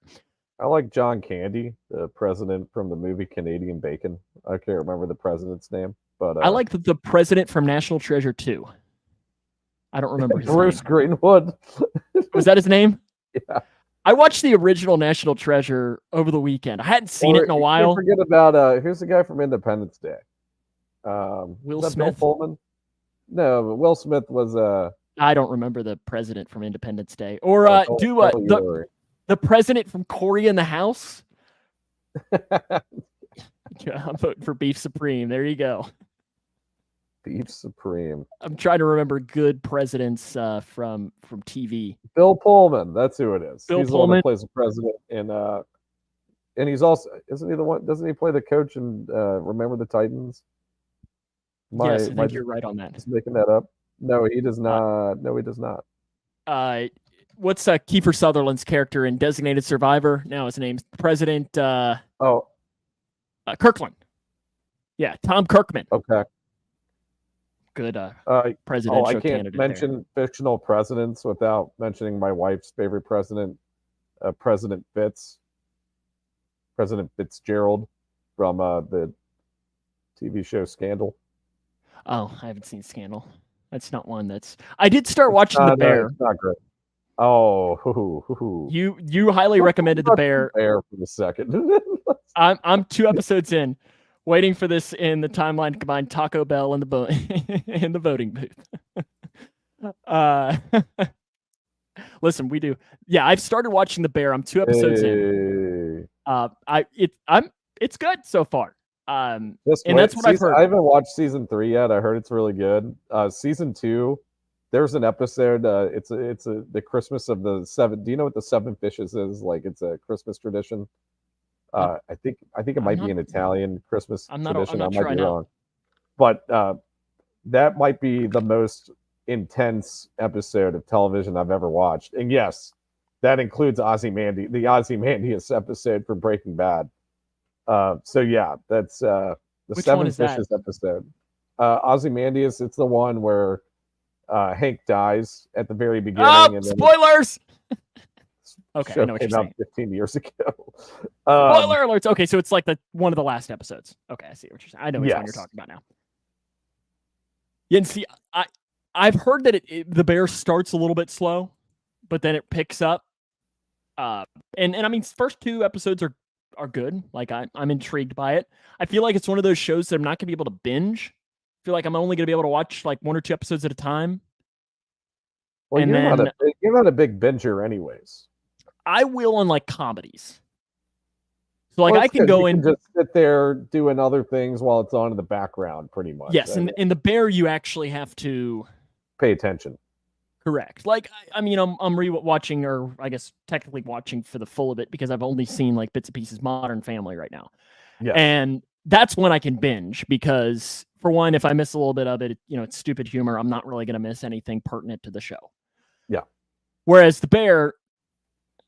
I like John Candy, the president from the movie Canadian Bacon. I can't remember the president's name, but I like the president from National Treasure 2. I don't remember his Bruce name. Greenwood. Was that his name? Yeah. I watched the original National Treasure over the weekend. I hadn't seen it in a while. Forget about here's the guy from Independence Day. Will Smith. Bill Pullman? No, Will Smith was I don't remember the president from Independence Day. Or the president from Cory in the House. I'm voting for Beef Supreme. There you go. Beef Supreme. I'm trying to remember good presidents from TV. Bill Pullman, that's who it is. Bill He's Pullman. The one that plays the president, and he's also isn't he the one? Doesn't he play the coach in Remember the Titans? Yes, I think you're right on that. Just making that up. No, he does not. No, he does not. What's Kiefer Sutherland's character in Designated Survivor? Now his name's President. Kirkland. Yeah, Tom Kirkman. Okay. Good presidential I can't candidate mention fictional presidents without mentioning my wife's favorite president, President Fitzgerald from the TV show Scandal. Oh, I haven't seen Scandal. That's not one that's... I did start watching The Bear. No, it's not great. Oh, You highly recommended The Bear. Bear for the second. I'm 2 episodes in, waiting for this in the timeline to combine Taco Bell and in the voting booth. Listen, we do. Yeah, I've started watching The Bear. I'm 2 episodes in. It's good so far. And that's what I've heard. I haven't watched season 3 yet. I heard it's really good. Season 2, there's an episode. It's the Christmas of the 7. Do you know what the 7 fishes is? It's a Christmas tradition. I think it might be an Italian Christmas tradition. I might be wrong, but that might be the most intense episode of television I've ever watched. And yes, that includes the Ozymandias episode from Breaking Bad. So yeah, that's the Which 7 one is fishes that? episode. Ozymandias, it's the one where Hank dies at the very beginning. Oh, and then spoilers! Okay, I know what came you're out saying. 15 years ago. Spoiler alerts. Okay, so it's one of the last episodes. Okay, I see what you're saying. I know which one you're talking about now. Yeah, and see, I've heard that the Bear starts a little bit slow, but then it picks up. And I mean, first 2 episodes are good. I'm intrigued by it. I feel like it's one of those shows that I'm not gonna be able to binge feel like I'm only going to be able to watch like 1 or 2 episodes at a time. Well, And you're not a big binger anyways. I will on like comedies. So like Well, I can go in, just sit there doing other things while it's on in the background, pretty much. yes, and in the Bear you actually have to pay attention. Correct. Like I mean, I'm re-watching, or I guess technically watching for the full of it because I've only seen like bits and pieces Modern Family right now. Yeah. And that's when I can binge because, for one, if I miss a little bit of it, it's stupid humor. I'm not really going to miss anything pertinent to the show. Yeah. Whereas the Bear,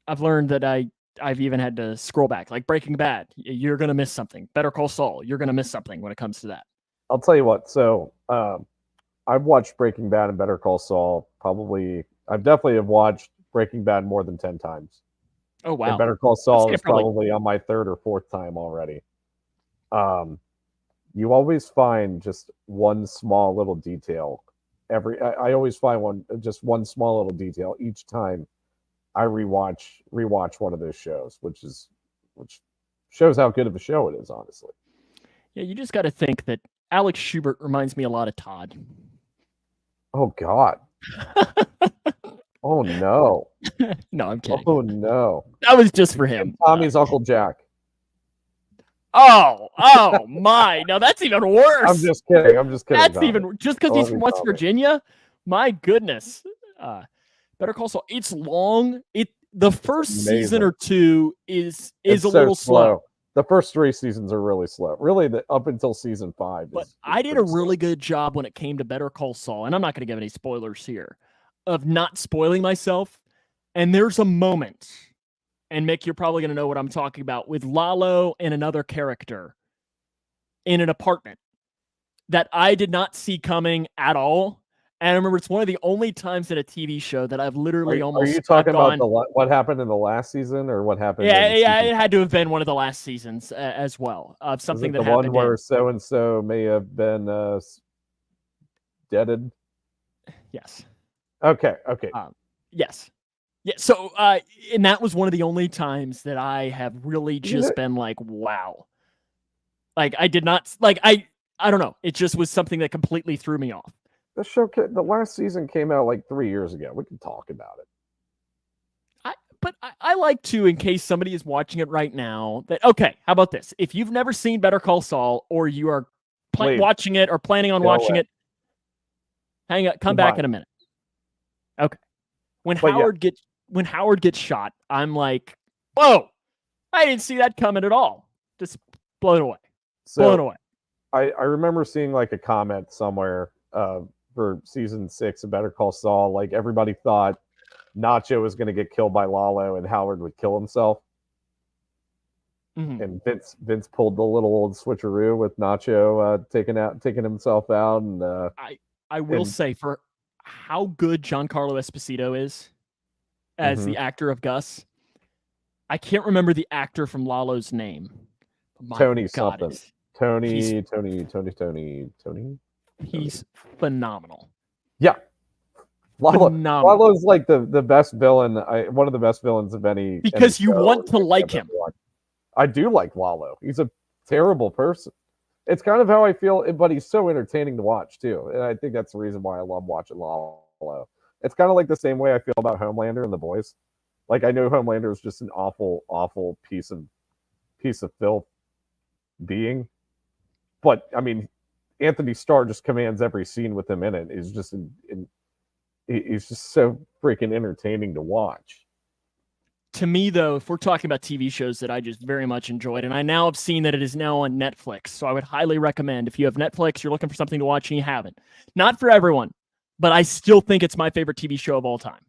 I've learned that I've even had to scroll back. Like Breaking Bad, you're going to miss something. Better Call Saul, you're going to miss something when it comes to that. I'll tell you what. So I've watched Breaking Bad and Better Call Saul I've definitely have watched Breaking Bad more than 10 times. Oh, wow. And Better Call Saul is probably on my 3rd or 4th time already. You always find just one small little detail. I always find one small little detail each time I rewatch one of those shows, which shows how good of a show it is, honestly. Yeah, you just got to think that Alex Schubert reminds me a lot of Todd. Oh, God. Oh, no. No, I'm kidding. Oh, no. That was just for him. And Tommy's Uncle Jack. Oh, my. Now that's even worse. I'm just kidding. That's even, just because he's from West Virginia? My goodness. Better Call Saul. It's long. The first season or two is a little slow. The first 3 seasons are really slow. Really, up until season 5. But I did a really good job when it came to Better Call Saul, and I'm not going to give any spoilers here, of not spoiling myself. And there's a moment, and Mick, you're probably going to know what I'm talking about, with Lalo and another character in an apartment that I did not see coming at all. And I remember it's one of the only times in a TV show that I've literally almost. Are you talking about what happened in the last season, or what happened? Yeah, it had to have been one of the last seasons as well. Something that happened. The one where so and so may have been deaded. Yes. Okay. Yes. Yeah. So, and that was one of the only times that I have really just been like, wow. Like I did not like I don't know. It just was something that completely threw me off. The last season came out like 3 years ago. We can talk about it. But I like to, in case somebody is watching it right now, that, okay, how about this? If you've never seen Better Call Saul, or you are watching it or planning on watching it, hang up, come back in a minute. Okay. When Howard gets shot, I'm like, whoa, I didn't see that coming at all. Just blown away. Blown away. I remember seeing like a comment somewhere for season 6 of Better Call Saul. Like everybody thought Nacho was going to get killed by Lalo and Howard would kill himself. Mm-hmm. And Vince pulled the little old switcheroo with Nacho taking himself out. And I will say, for how good Giancarlo Esposito is as the actor of Gus, I can't remember the actor from Lalo's name. Tony something. Tony. He's phenomenal. Yeah. Lalo's like the best villain, one of the best villains of any. Because you want to like him. I do like Lalo. He's a terrible person. It's kind of how I feel, but he's so entertaining to watch too. And I think that's the reason why I love watching Lalo. It's kind of like the same way I feel about Homelander and The Boys. Like I know Homelander is just an awful, awful piece of filth being. But I mean, Anthony Starr just commands every scene with him in it. He's just he's just so freaking entertaining to watch. To me, though, if we're talking about TV shows that I just very much enjoyed, and I now have seen that it is now on Netflix, so I would highly recommend, if you have Netflix, you're looking for something to watch and you haven't. Not for everyone, but I still think it's my favorite TV show of all time.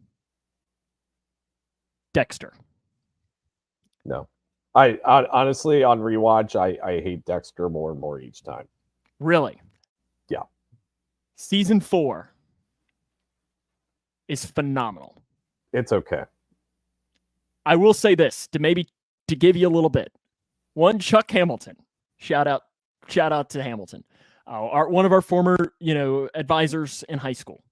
Dexter. No. I honestly, on rewatch, I hate Dexter more and more each time. Really? Yeah. Season 4 is phenomenal. It's okay. I will say this to give you a little bit. One, Chuck Hamilton. Shout out to Hamilton. One of our former, advisors in high school.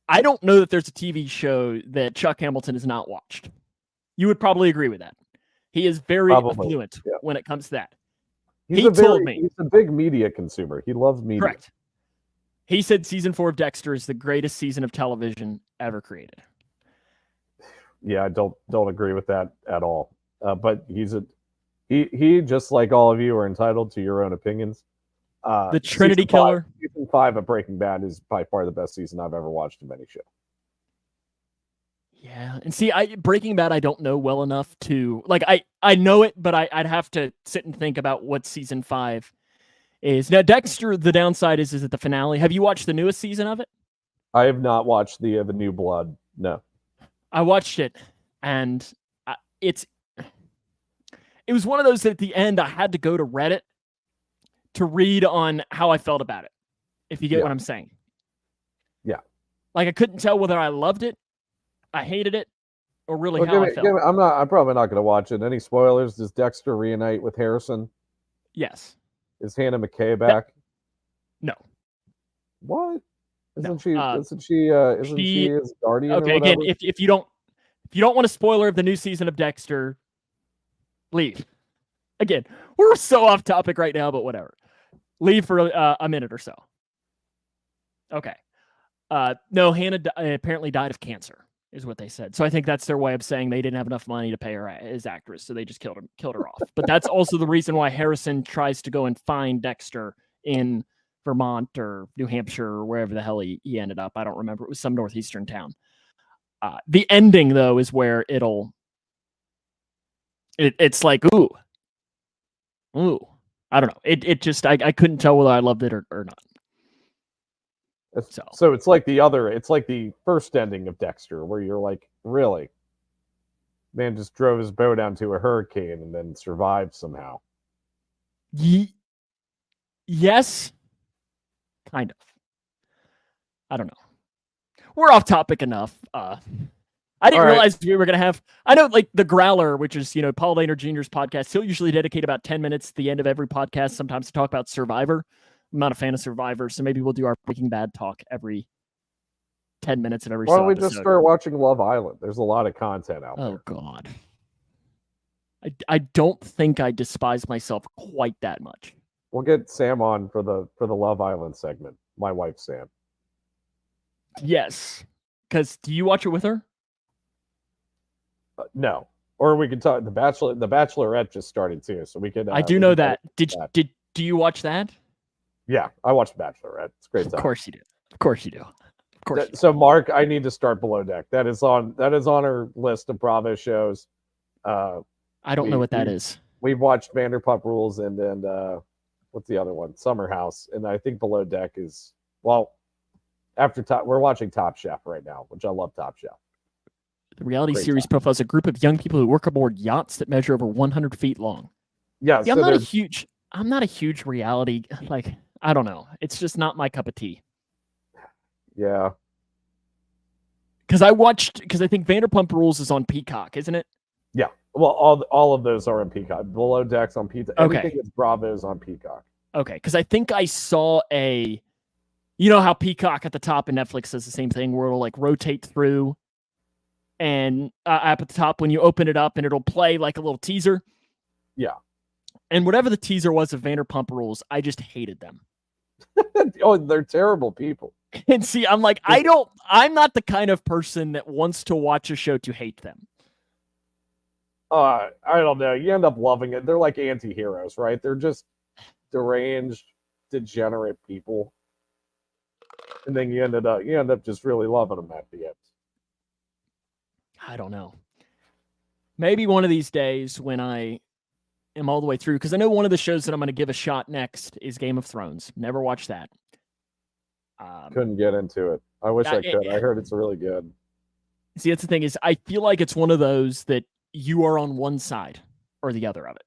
I don't know that there's a TV show that Chuck Hamilton has not watched. You would probably agree with that. He is very fluent when it comes to that. He's a big media consumer. He loves media. Correct. He said season 4 of Dexter is the greatest season of television ever created. Yeah, I don't agree with that at all. But he just like all of you are entitled to your own opinions. The Trinity Killer. Season 5 of Breaking Bad is by far the best season I've ever watched in any show. Yeah, and see, Breaking Bad, I don't know well enough to like. I know it, but I'd have to sit and think about what season 5 is. Now, Dexter, the downside is at the finale. Have you watched the newest season of it? I have not watched the New Blood. No, I watched it, and it was one of those that at the end I had to go to Reddit to read on how I felt about it. If you get what I'm saying. Yeah. Like I couldn't tell whether I loved it, I hated it, or really how I felt. I'm probably not going to watch it. Any spoilers? Does Dexter reunite with Harrison? Yes. Is Hannah McKay back? No. What? Isn't she his guardian? Okay, again, if you don't want a spoiler of the new season of Dexter, leave. Again, we're so off topic right now, but whatever. Leave for a minute or so. Okay. No, Hannah apparently died of cancer, is what they said. So I think that's their way of saying they didn't have enough money to pay her as actress, so they just killed her off. But that's also the reason why Harrison tries to go and find Dexter in Vermont or New Hampshire or wherever the hell he ended up. I don't remember. It was some northeastern town. The ending, though, is where it's like, ooh. I don't know. It just, I couldn't tell whether I loved it or not. So it's like the first ending of Dexter, where you're like, really? Man just drove his boat down to a hurricane and then survived somehow. Yes. Kind of. I don't know. We're off topic enough. I didn't realize we were going to have... I know, like, The Growler, which is, Paul Dehner Jr.'s podcast, he'll usually dedicate about 10 minutes at the end of every podcast sometimes to talk about Survivor. I'm not a fan of Survivor, so maybe we'll do our Breaking Bad talk every 10 minutes in every Why don't we just start watching Love Island? There's a lot of content out there. Oh, God. I don't think I despise myself quite that much. We'll get Sam on for the Love Island segment. My wife, Sam. Yes. Because do you watch it with her? No. Or we could talk. The Bachelorette just started too, so we could. I do know that. Do you watch that? Yeah, I watched Bachelorette. It's a great time. Of course you do. Of course you do. Of course. So, Mark, I need to start Below Deck. That is on our list of Bravo shows. I don't know what that is. We've watched Vanderpump Rules and what's the other one? Summer House, and I think Below Deck is we're watching Top Chef right now, which I love. Top Chef. The reality series profiles a group of young people who work aboard yachts that measure over 100 feet long. Yeah, see, I'm not a huge reality, like, I don't know. It's just not my cup of tea. Yeah. Because I think Vanderpump Rules is on Peacock, isn't it? Yeah. Well, all of those are on Peacock. Below Deck's on Peacock. Okay. Everything that's Bravo is on Peacock. Okay, because I think I saw you know how Peacock at the top and Netflix does the same thing where it'll like rotate through and up at the top when you open it up and it'll play like a little teaser. Yeah. And whatever the teaser was of Vanderpump Rules, I just hated them. Oh, they're terrible people. And see, I'm like, I'm not the kind of person that wants to watch a show to hate them. I don't know. You end up loving it. They're like anti-heroes, right? They're just deranged, degenerate people. And then you end up just really loving them at the end. I don't know. Maybe one of these days when I am all the way through, because I know one of the shows that I'm going to give a shot next is Game of Thrones. Never watched that. Couldn't get into it. I wish I could. I heard it's really good. See, that's the thing is I feel like it's one of those that you are on one side or the other of it.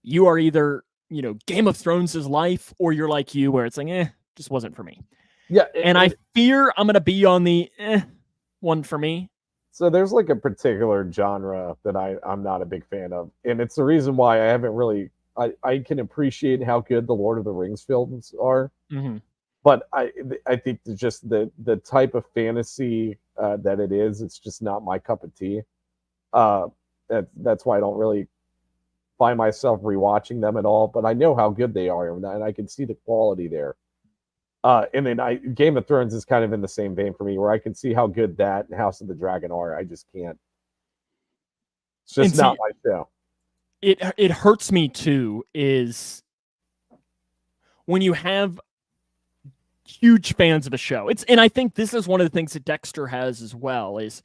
You are either, Game of Thrones is life, or you're like you where it's like, just wasn't for me. Yeah. I fear I'm going to be on the one for me. So there's like a particular genre that I'm not a big fan of. And it's the reason why I haven't really, I can appreciate how good the Lord of the Rings films are. Mm-hmm. But I think just the type of fantasy that it is, it's just not my cup of tea. That's why I don't really find myself rewatching them at all, but I know how good they are, and I can see the quality there. And then Game of Thrones is kind of in the same vein for me, where I can see how good that and House of the Dragon are. I just can't. It's just not my show. It hurts me too, is when you have huge fans of a show. And I think this is one of the things that Dexter has as well, is,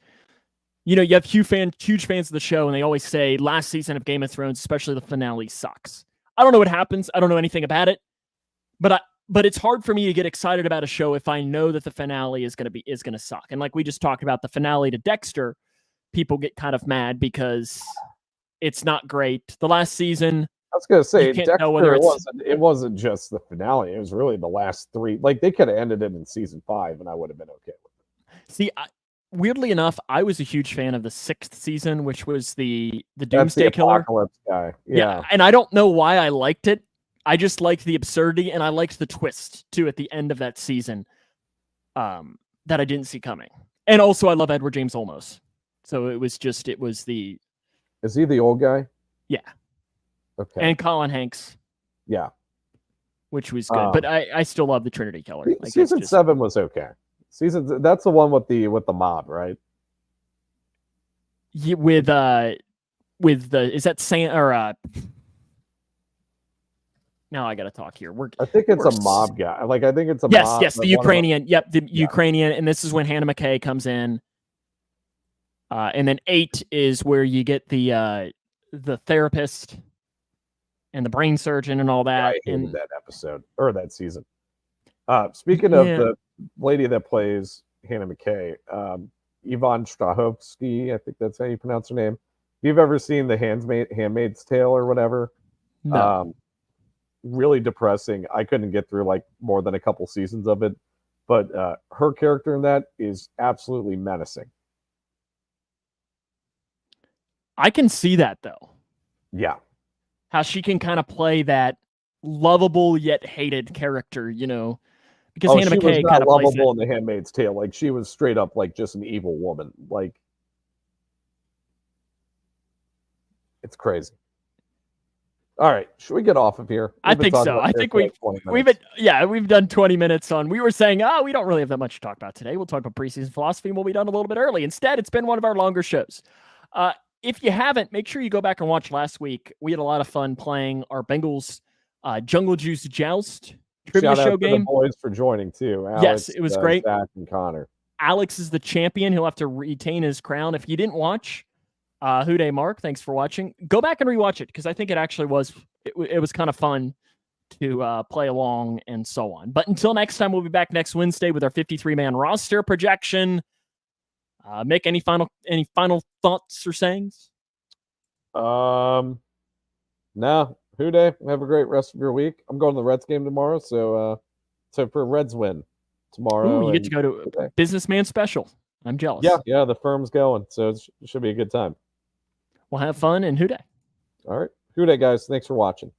you know, you have huge fans of the show, and they always say last season of Game of Thrones, especially the finale, sucks. I don't know what happens. I don't know anything about it, but it's hard for me to get excited about a show if I know that the finale is going to suck. And like we just talked about the finale to Dexter, people get kind of mad because it's not great. The last season, I was going to say, Dexter, it wasn't just the finale. It was really the last three. Like, they could have ended it in season 5, and I would have been okay with it. See, weirdly enough, I was a huge fan of the 6th season, which was the Doomsday Killer. Apocalypse guy. Yeah, and I don't know why I liked it. I just liked the absurdity, and I liked the twist, too, at the end of that season that I didn't see coming. And also, I love Edward James Olmos. So it was the... Is he the old guy? Yeah. Okay. And Colin Hanks. Yeah. Which was good. But I still love the Trinity Killer. Season 7 was okay. That's the one with the mob, right? Yeah, with is that Sam or now I gotta talk here. I think it's a mob guy. Like, I think it's a mob. Yes, the Ukrainian. Yep, the Ukrainian, and this is when Hannah McKay comes in. And then 8 is where you get the therapist and the brain surgeon and all that. I hated that episode or that season. Speaking of the lady that plays Hannah McKay, Yvonne Strahovski, I think that's how you pronounce her name. If you've ever seen The Handmaid's Tale or whatever, no. Really depressing. I couldn't get through like more than a couple seasons of it, but her character in that is absolutely menacing. I can see that though. Yeah. How she can kind of play that lovable yet hated character, you know, because Hannah McKay kind of lovable in The Handmaid's Tale. Like, she was straight up like just an evil woman. Like, it's crazy. All right, should we get off of here? I think so. I think we've done 20 minutes on. We were saying, we don't really have that much to talk about today. We'll talk about preseason philosophy, and we'll be done a little bit early. Instead, it's been one of our longer shows. If you haven't, make sure you go back and watch last week. We had a lot of fun playing our Bengals Jungle Juice Joust trivia show game. The boys for joining too. Alex, yes, it was great. Zach and Connor. Alex is the champion. He'll have to retain his crown. If you didn't watch, Houday Mark, thanks for watching. Go back and rewatch it, because I think it actually was it was kind of fun to play along and so on. But until next time, we'll be back next Wednesday with our 53-man roster projection. Mick, any final thoughts or sayings? No. Houday, have a great rest of your week. I'm going to the Reds game tomorrow, so for Reds win tomorrow. Ooh, you get to go to a businessman special. I'm jealous. Yeah, the firm's going, so it should be a good time. We'll have fun, and Houday. All right. Houday, guys. Thanks for watching.